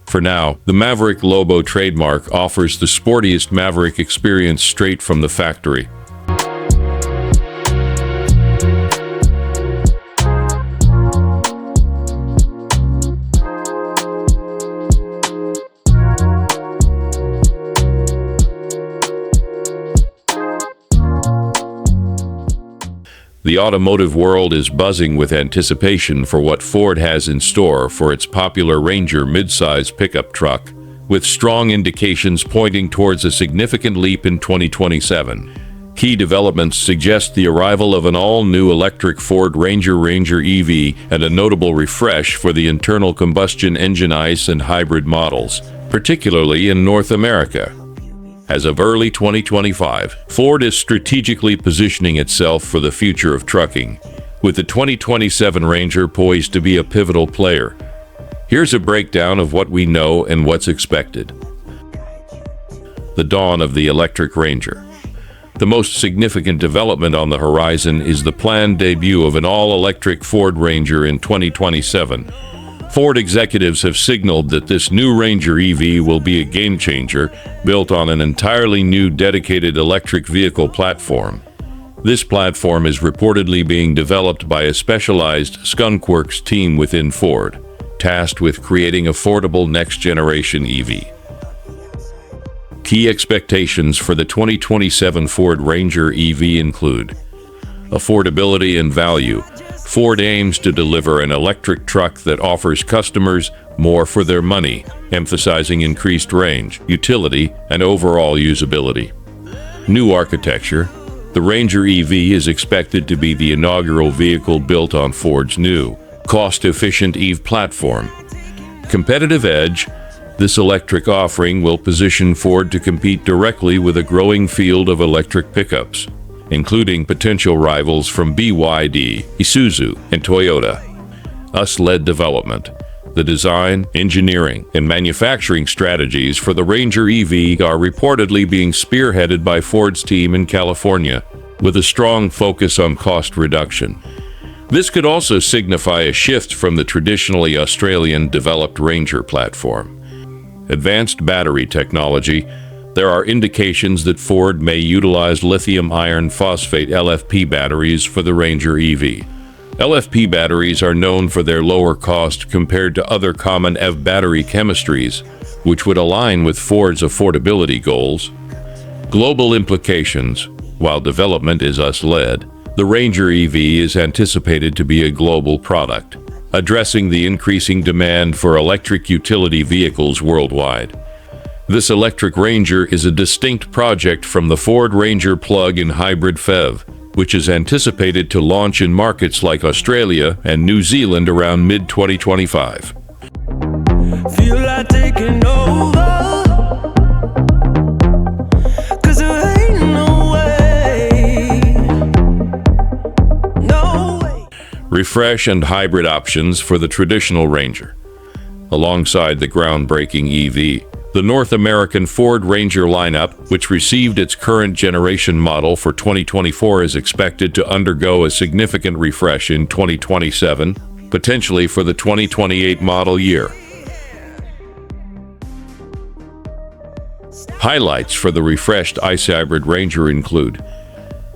For now, the Maverick Lobo trademark offers the sportiest Maverick experience straight from the factory. The automotive world is buzzing with anticipation for what Ford has in store for its popular Ranger midsize pickup truck, with strong indications pointing towards a significant leap in 2027. Key developments suggest the arrival of an all-new electric Ford Ranger EV and a notable refresh for the internal combustion engine ICE and hybrid models, particularly in North America. As of early 2025, Ford is strategically positioning itself for the future of trucking, with the 2027 Ranger poised to be a pivotal player. Here's a breakdown of what we know and what's expected. The dawn of the electric Ranger. The most significant development on the horizon is the planned debut of an all-electric Ford Ranger in 2027. Ford executives have signaled that this new Ranger EV will be a game-changer, built on an entirely new dedicated electric vehicle platform. This platform is reportedly being developed by a specialized skunkworks team within Ford, tasked with creating affordable next-generation EV. Key expectations for the 2027 Ford Ranger EV include affordability and value. Ford aims to deliver an electric truck that offers customers more for their money, emphasizing increased range, utility, and overall usability. New architecture. The Ranger EV is expected to be the inaugural vehicle built on Ford's new, cost-efficient EV platform. Competitive edge. This electric offering will position Ford to compete directly with a growing field of electric pickups, including potential rivals from BYD, Isuzu, and Toyota. US-led development. The design, engineering, and manufacturing strategies for the Ranger EV are reportedly being spearheaded by Ford's team in California, with a strong focus on cost reduction. This could also signify a shift from the traditionally Australian-developed Ranger platform. Advanced battery technology. There are indications that Ford may utilize lithium iron phosphate LFP batteries for the Ranger EV. LFP batteries are known for their lower cost compared to other common EV battery chemistries, which would align with Ford's affordability goals. Global implications. While development is US-led, the Ranger EV is anticipated to be a global product, addressing the increasing demand for electric utility vehicles worldwide. This electric Ranger is a distinct project from the Ford Ranger plug-in hybrid EREV, which is anticipated to launch in markets like Australia and New Zealand around mid-2025. Feel like taking over, 'cause there ain't no way. Refresh and hybrid options for the traditional Ranger. Alongside the groundbreaking EV, the North American Ford Ranger lineup, which received its current generation model for 2024, is expected to undergo a significant refresh in 2027, potentially for the 2028 model year. Highlights for the refreshed ICE hybrid Ranger include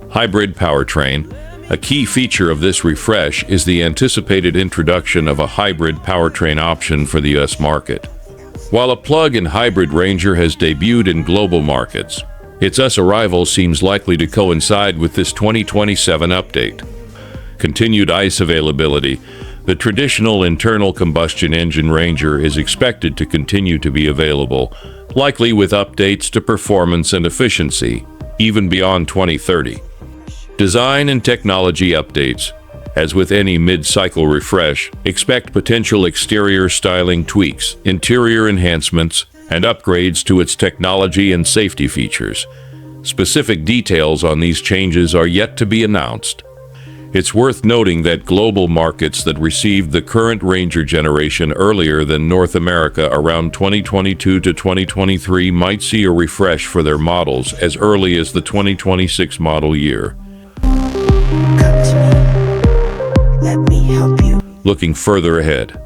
hybrid powertrain. A key feature of this refresh is the anticipated introduction of a hybrid powertrain option for the US market. While a plug-in hybrid Ranger has debuted in global markets, its US arrival seems likely to coincide with this 2027 update. Continued ICE availability. The traditional internal combustion engine Ranger is expected to continue to be available, likely with updates to performance and efficiency, even beyond 2030. Design and technology updates. As with any mid-cycle refresh, expect potential exterior styling tweaks, interior enhancements, and upgrades to its technology and safety features. Specific details on these changes are yet to be announced. It's worth noting that global markets that received the current Ranger generation earlier than North America around 2022 to 2023 might see a refresh for their models as early as the 2026 model year. Let me help you. Looking further ahead.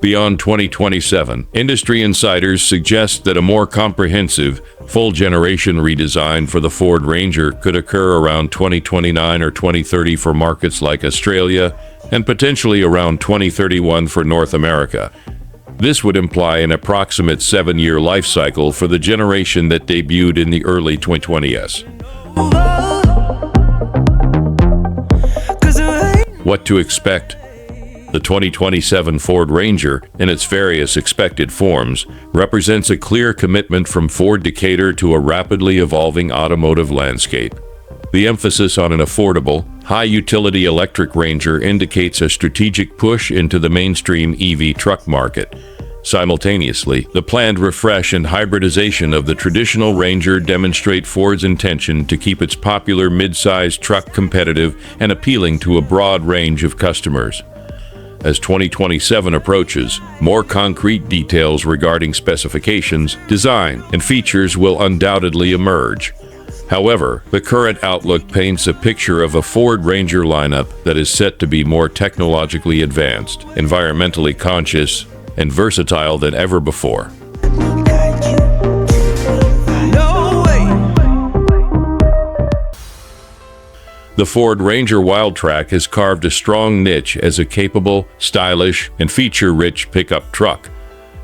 Beyond 2027, industry insiders suggest that a more comprehensive, full-generation redesign for the Ford Ranger could occur around 2029 or 2030 for markets like Australia, and potentially around 2031 for North America. This would imply an approximate 7-year life cycle for the generation that debuted in the early 2020s. What to expect? The 2027 Ford Ranger, in its various expected forms, represents a clear commitment from Ford to cater to a rapidly evolving automotive landscape. The emphasis on an affordable, high-utility electric Ranger indicates a strategic push into the mainstream EV truck market. Simultaneously, the planned refresh and hybridization of the traditional Ranger demonstrate Ford's intention to keep its popular mid-size truck competitive and appealing to a broad range of customers. As 2027 approaches, more concrete details regarding specifications, design, and features will undoubtedly emerge. However, the current outlook paints a picture of a Ford Ranger lineup that is set to be more technologically advanced, environmentally conscious, and versatile than ever before. The Ford Ranger WILDTRAK has carved a strong niche as a capable, stylish, and feature-rich pickup truck.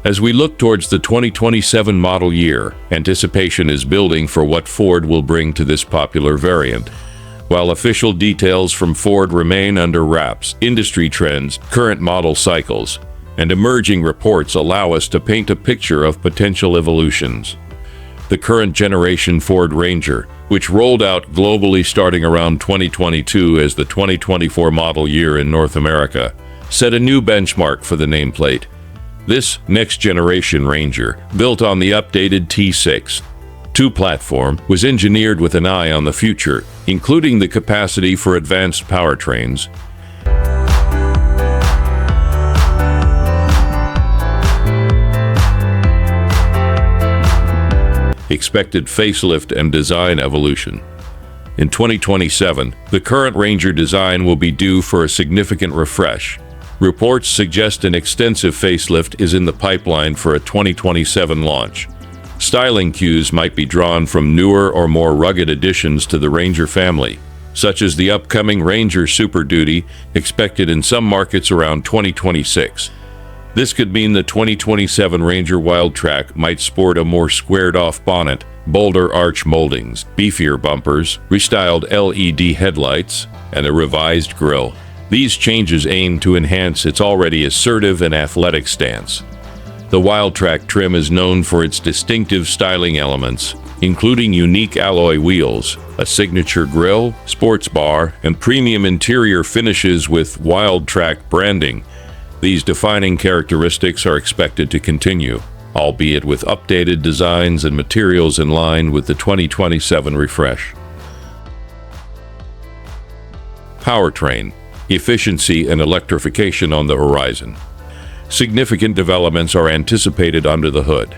As we look towards the 2027 model year, anticipation is building for what Ford will bring to this popular variant. While official details from Ford remain under wraps, industry trends, current model cycles, and emerging reports allow us to paint a picture of potential evolutions. The current generation Ford Ranger, which rolled out globally starting around 2022 as the 2024 model year in North America, set a new benchmark for the nameplate. This next-generation Ranger, built on the updated T6.2 platform, was engineered with an eye on the future, including the capacity for advanced powertrains, expected facelift and design evolution. In 2027, the current Ranger design will be due for a significant refresh. Reports suggest an extensive facelift is in the pipeline for a 2027 launch. Styling cues might be drawn from newer or more rugged additions to the Ranger family, such as the upcoming Ranger Super Duty, expected in some markets around 2026. This could mean the 2027 Ranger WILDTRAK might sport a more squared-off bonnet, bolder arch moldings, beefier bumpers, restyled LED headlights, and a revised grille. These changes aim to enhance its already assertive and athletic stance. The WILDTRAK trim is known for its distinctive styling elements, including unique alloy wheels, a signature grille, sports bar, and premium interior finishes with WILDTRAK branding. These defining characteristics are expected to continue, albeit with updated designs and materials in line with the 2027 refresh. Powertrain, efficiency and electrification on the horizon. Significant developments are anticipated under the hood.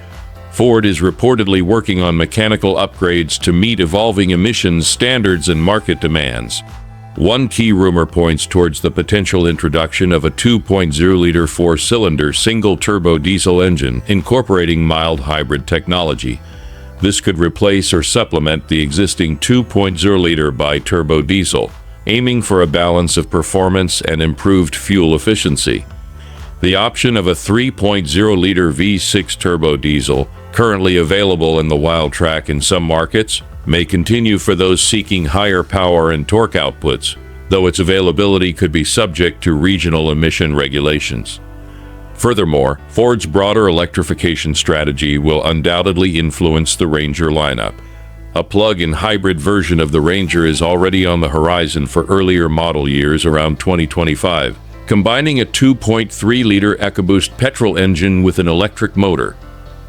Ford is reportedly working on mechanical upgrades to meet evolving emissions standards and market demands. One key rumor points towards the potential introduction of a 2.0-liter four-cylinder single-turbo diesel engine incorporating mild hybrid technology. This could replace or supplement the existing 2.0-liter bi-turbo diesel, aiming for a balance of performance and improved fuel efficiency. The option of a 3.0-liter V6 turbo diesel, currently available in the WILDTRAK in some markets, may continue for those seeking higher power and torque outputs, though its availability could be subject to regional emission regulations. Furthermore, Ford's broader electrification strategy will undoubtedly influence the Ranger lineup. A plug-in hybrid version of the Ranger is already on the horizon for earlier model years around 2025, combining a 2.3-liter EcoBoost petrol engine with an electric motor.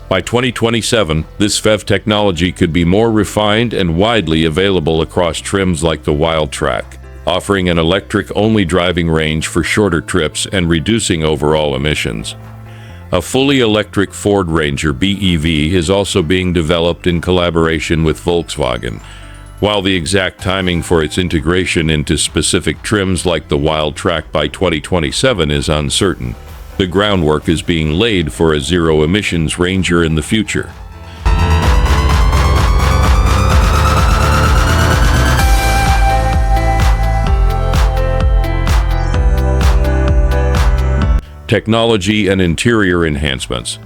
By 2027, this PHEV technology could be more refined and widely available across trims like the WILDTRAK, offering an electric-only driving range for shorter trips and reducing overall emissions. A fully electric Ford Ranger BEV is also being developed in collaboration with Volkswagen. While the exact timing for its integration into specific trims like the WILDTRAK by 2027 is uncertain, the groundwork is being laid for a zero-emissions Ranger in the future. Technology and interior enhancements.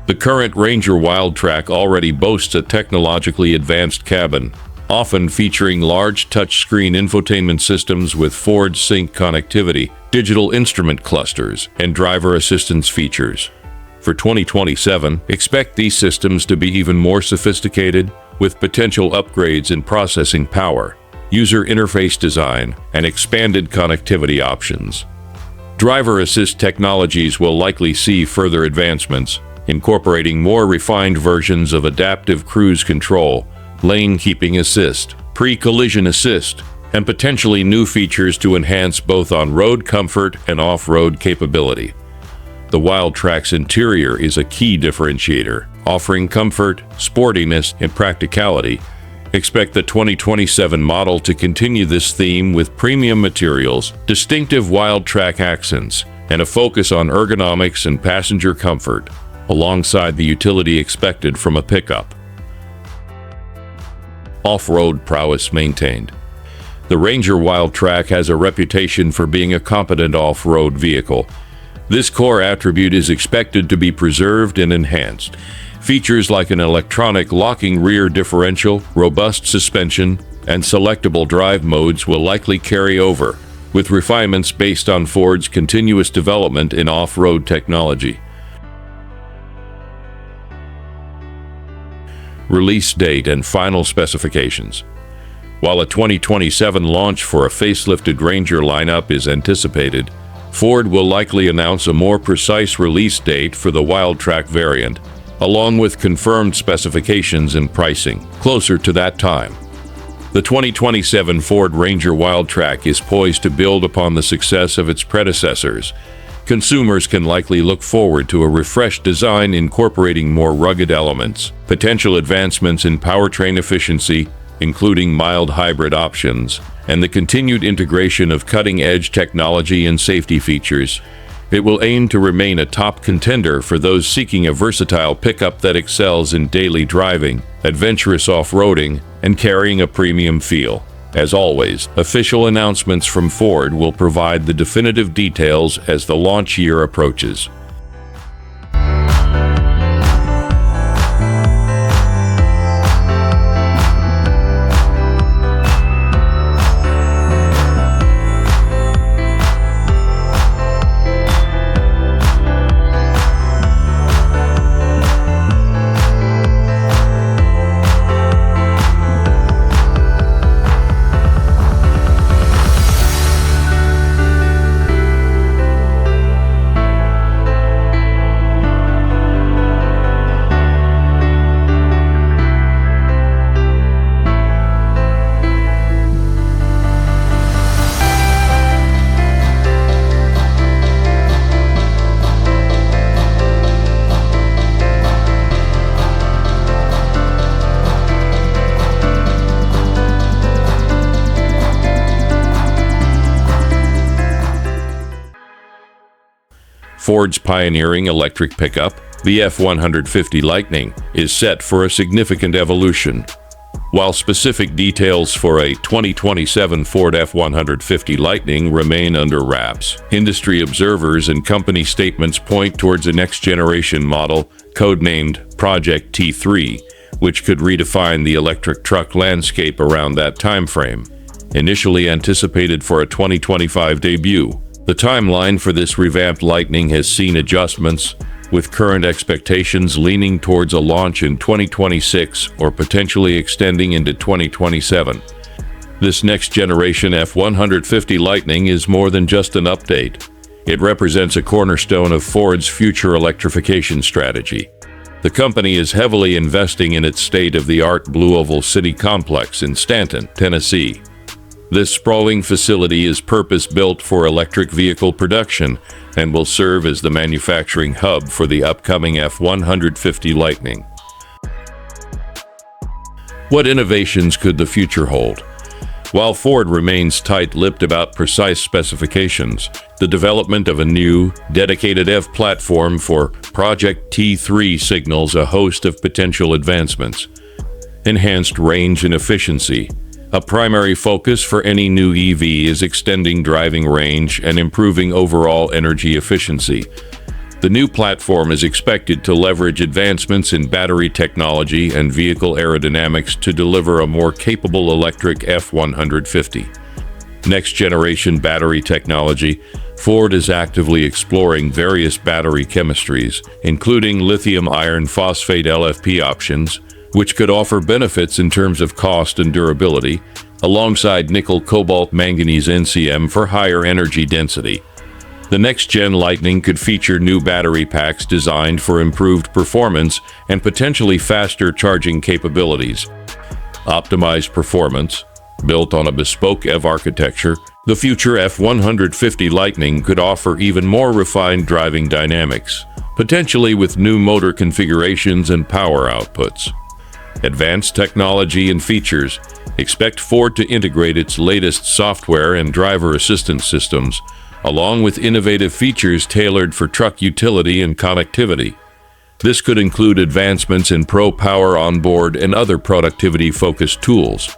The current Ranger WILDTRAK already boasts a technologically advanced cabin, often featuring large touchscreen infotainment systems with Ford Sync connectivity, digital instrument clusters, and driver assistance features. For 2027, expect these systems to be even more sophisticated, with potential upgrades in processing power, user interface design, and expanded connectivity options. Driver assist technologies will likely see further advancements, incorporating more refined versions of adaptive cruise control, lane keeping assist, pre-collision assist, and potentially new features to enhance both on-road comfort and off-road capability. The WILDTRAK's interior is a key differentiator, offering comfort, sportiness, and practicality. Expect the 2027 model to continue this theme with premium materials, distinctive WILDTRAK accents, and a focus on ergonomics and passenger comfort, alongside the utility expected from a pickup. Off-road prowess maintained. The Ranger WILDTRAK has a reputation for being a competent off-road vehicle. This core attribute is expected to be preserved and enhanced. Features like an electronic locking rear differential, robust suspension, and selectable drive modes will likely carry over, with refinements based on Ford's continuous development in off-road technology. Release date and final specifications. While a 2027 launch for a facelifted Ranger lineup is anticipated, Ford will likely announce a more precise release date for the WILDTRAK variant, along with confirmed specifications and pricing, closer to that time. The 2027 Ford Ranger WILDTRAK is poised to build upon the success of its predecessors. Consumers can likely look forward to a refreshed design incorporating more rugged elements, potential advancements in powertrain efficiency, including mild hybrid options, and the continued integration of cutting-edge technology and safety features. It will aim to remain a top contender for those seeking a versatile pickup that excels in daily driving, adventurous off-roading, and carrying a premium feel. As always, official announcements from Ford will provide the definitive details as the launch year approaches. Ford's pioneering electric pickup, the F-150 Lightning, is set for a significant evolution. While specific details for a 2027 Ford F-150 Lightning remain under wraps, industry observers and company statements point towards a next-generation model, codenamed Project T3, which could redefine the electric truck landscape around that timeframe. Initially anticipated for a 2025 debut, the timeline for this revamped Lightning has seen adjustments, with current expectations leaning towards a launch in 2026 or potentially extending into 2027. This next-generation F-150 Lightning is more than just an update. It represents a cornerstone of Ford's future electrification strategy. The company is heavily investing in its state-of-the-art Blue Oval City complex in Stanton, Tennessee. This sprawling facility is purpose-built for electric vehicle production and will serve as the manufacturing hub for the upcoming F-150 Lightning. What innovations could the future hold? While Ford remains tight-lipped about precise specifications, the development of a new, dedicated EV platform for Project T3 signals a host of potential advancements. Enhanced range and efficiency. A primary focus for any new EV is extending driving range and improving overall energy efficiency. The new platform is expected to leverage advancements in battery technology and vehicle aerodynamics to deliver a more capable electric F-150. Next-generation battery technology. Ford is actively exploring various battery chemistries, including lithium iron phosphate LFP options, which could offer benefits in terms of cost and durability, alongside nickel cobalt manganese NCM for higher energy density. The next-gen Lightning could feature new battery packs designed for improved performance and potentially faster charging capabilities. Optimized performance. Built on a bespoke EV architecture, the future F-150 Lightning could offer even more refined driving dynamics, potentially with new motor configurations and power outputs. Advanced technology and features. Expect Ford to integrate its latest software and driver assistance systems, along with innovative features tailored for truck utility and connectivity. This could include advancements in Pro Power Onboard and other productivity-focused tools.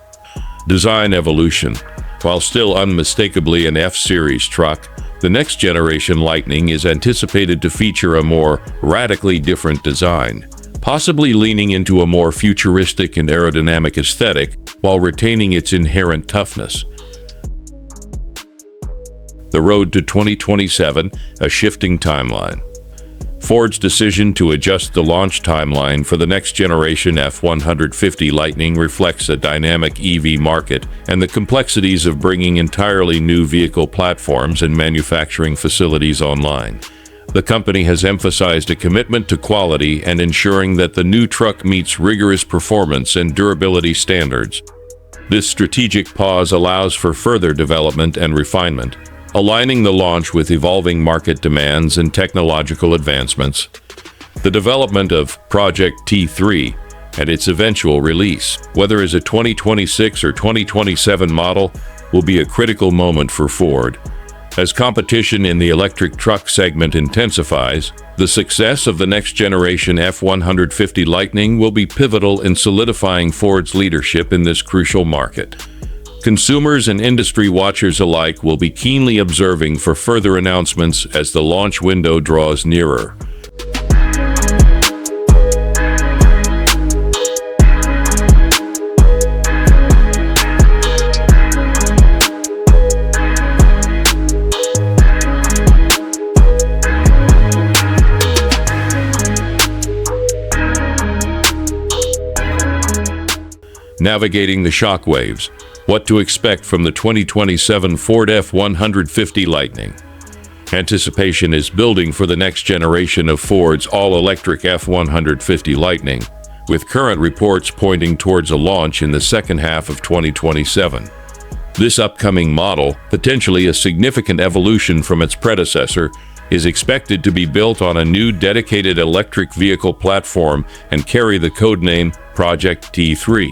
Design evolution. While still unmistakably an F-Series truck, the next-generation Lightning is anticipated to feature a more radically different design, possibly leaning into a more futuristic and aerodynamic aesthetic while retaining its inherent toughness. The road to 2027, a shifting timeline. Ford's decision to adjust the launch timeline for the next-generation F-150 Lightning reflects a dynamic EV market and the complexities of bringing entirely new vehicle platforms and manufacturing facilities online. The company has emphasized a commitment to quality and ensuring that the new truck meets rigorous performance and durability standards. This strategic pause allows for further development and refinement, aligning the launch with evolving market demands and technological advancements. The development of Project T3 and its eventual release, whether as a 2026 or 2027 model, will be a critical moment for Ford. As competition in the electric truck segment intensifies, the success of the next-generation F-150 Lightning will be pivotal in solidifying Ford's leadership in this crucial market. Consumers and industry watchers alike will be keenly observing for further announcements as the launch window draws nearer. Navigating the shockwaves. What to expect from the 2027 Ford F-150 Lightning. Anticipation is building for the next generation of Ford's all-electric F-150 Lightning, with current reports pointing towards a launch in the second half of 2027. This upcoming model, potentially a significant evolution from its predecessor, is expected to be built on a new dedicated electric vehicle platform and carry the codename Project T3.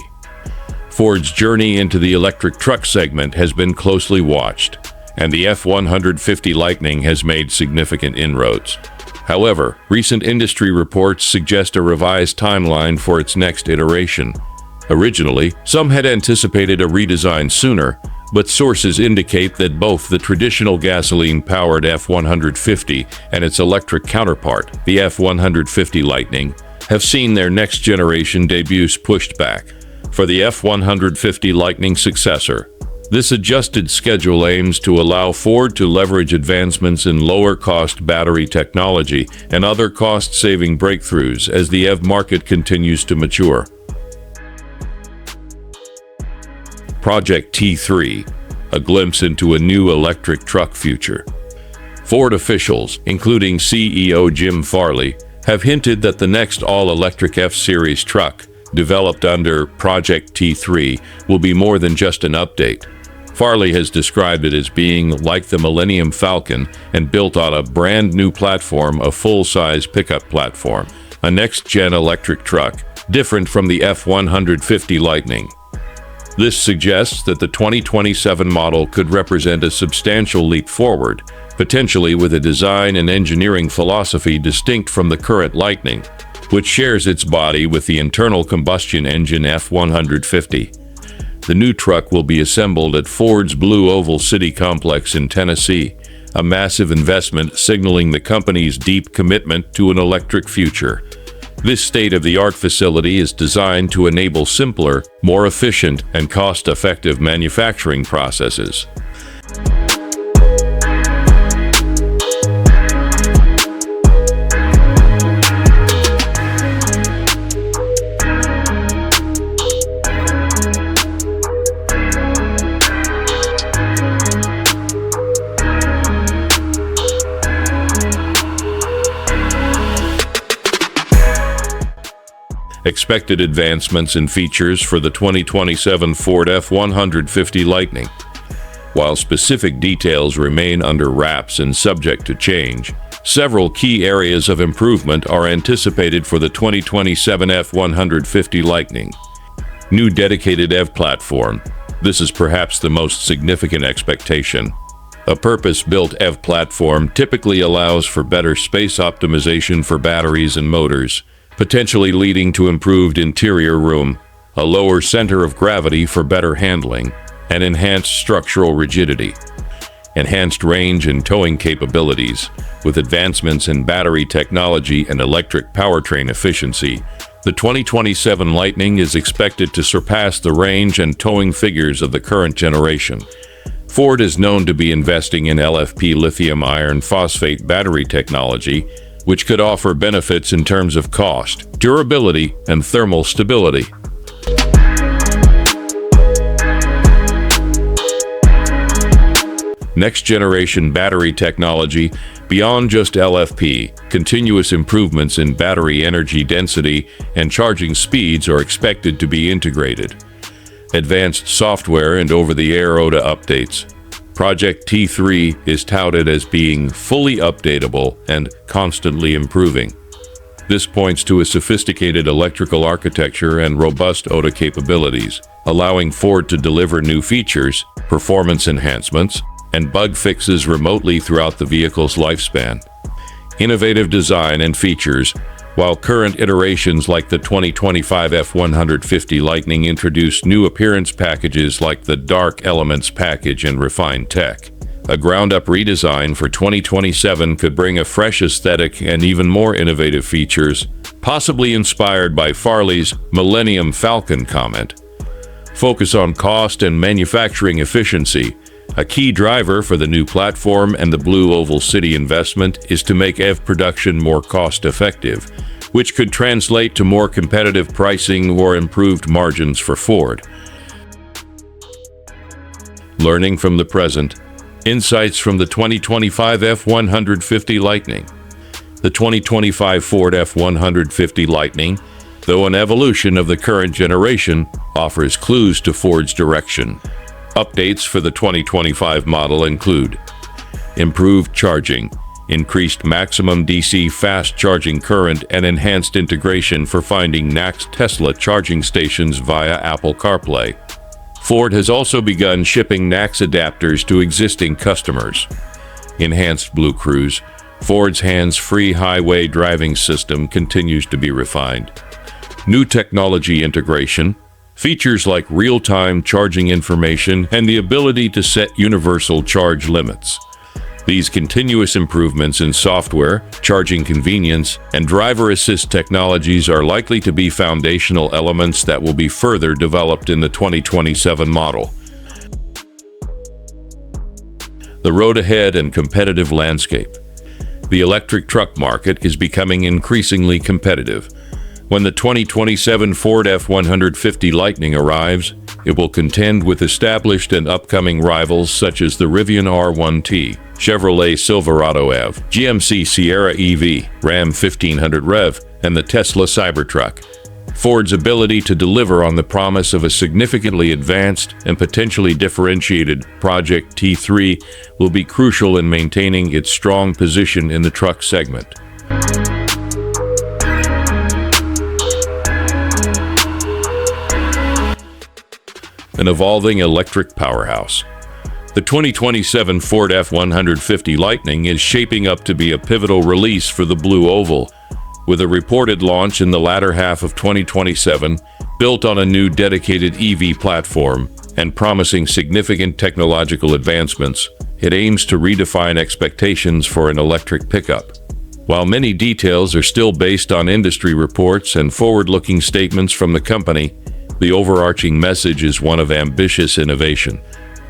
Ford's journey into the electric truck segment has been closely watched, and the F-150 Lightning has made significant inroads. However, recent industry reports suggest a revised timeline for its next iteration. Originally, some had anticipated a redesign sooner, but sources indicate that both the traditional gasoline-powered F-150 and its electric counterpart, the F-150 Lightning, have seen their next-generation debuts pushed back. For the F-150 Lightning successor, this adjusted schedule aims to allow Ford to leverage advancements in lower-cost battery technology and other cost-saving breakthroughs as the EV market continues to mature. Project T3, a glimpse into a new electric truck future. Ford officials, including CEO Jim Farley, have hinted that the next all-electric F-Series truck, developed under Project T3, will be more than just an update. Farley has described it as being like the Millennium Falcon and built on a brand new platform, a full-size pickup platform, a next-gen electric truck, different from the F-150 Lightning. This suggests that the 2027 model could represent a substantial leap forward, potentially with a design and engineering philosophy distinct from the current Lightning, which shares its body with the internal combustion engine F-150. The new truck will be assembled at Ford's Blue Oval City complex in Tennessee, a massive investment signaling the company's deep commitment to an electric future. This state-of-the-art facility is designed to enable simpler, more efficient, and cost-effective manufacturing processes. Expected advancements and features for the 2027 Ford F-150 Lightning. While specific details remain under wraps and subject to change, several key areas of improvement are anticipated for the 2027 F-150 Lightning. New dedicated EV platform. This is perhaps the most significant expectation. A purpose-built EV platform typically allows for better space optimization for batteries and motors, potentially leading to improved interior room, a lower center of gravity for better handling, and enhanced structural rigidity. Enhanced range and towing capabilities. With advancements in battery technology and electric powertrain efficiency, the 2027 Lightning is expected to surpass the range and towing figures of the current generation. Ford is known to be investing in LFP lithium iron phosphate battery technology, which could offer benefits in terms of cost, durability, and thermal stability. Next-generation battery technology. Beyond just LFP, continuous improvements in battery energy density and charging speeds are expected to be integrated. Advanced software and over-the-air OTA updates. Project T3 is touted as being fully updatable and constantly improving. This points to a sophisticated electrical architecture and robust OTA capabilities, allowing Ford to deliver new features, performance enhancements, and bug fixes remotely throughout the vehicle's lifespan. Innovative design and features. While current iterations like the 2025 F-150 Lightning introduce new appearance packages like the Dark Elements package and refined tech, a ground-up redesign for 2027 could bring a fresh aesthetic and even more innovative features, possibly inspired by Farley's Millennium Falcon comment. Focus on cost and manufacturing efficiency. A key driver for the new platform and the Blue Oval City investment is to make EV production more cost-effective, which could translate to more competitive pricing or improved margins for Ford. Learning from the present. Insights from the 2025 F-150 Lightning. The 2025 Ford F-150 Lightning, though an evolution of the current generation, offers clues to Ford's direction. Updates for the 2025 model include improved charging, increased maximum DC fast charging current, and enhanced integration for finding next Tesla charging stations via Apple CarPlay. Ford has also begun shipping NACS adapters to existing customers. Enhanced BlueCruise. Ford's hands-free highway driving system continues to be refined. New technology integration. Features like real-time charging information and the ability to set universal charge limits. These continuous improvements in software, charging convenience, and driver assist technologies are likely to be foundational elements that will be further developed in the 2027 model. The road ahead and competitive landscape. The electric truck market is becoming increasingly competitive. When the 2027 Ford F-150 Lightning arrives, it will contend with established and upcoming rivals such as the Rivian R1T, Chevrolet Silverado EV, GMC Sierra EV, Ram 1500 REV, and the Tesla Cybertruck. Ford's ability to deliver on the promise of a significantly advanced and potentially differentiated Project T3 will be crucial in maintaining its strong position in the truck segment. An evolving electric powerhouse. The 2027 Ford F-150 Lightning is shaping up to be a pivotal release for the Blue Oval, with a reported launch in the latter half of 2027, built on a new dedicated EV platform and promising significant technological advancements. It aims to redefine expectations for an electric pickup. While many details are still based on industry reports and forward-looking statements from the company, the overarching message is one of ambitious innovation.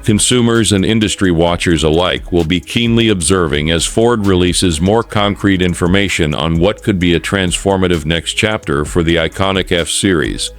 Consumers and industry watchers alike will be keenly observing as Ford releases more concrete information on what could be a transformative next chapter for the iconic F-Series.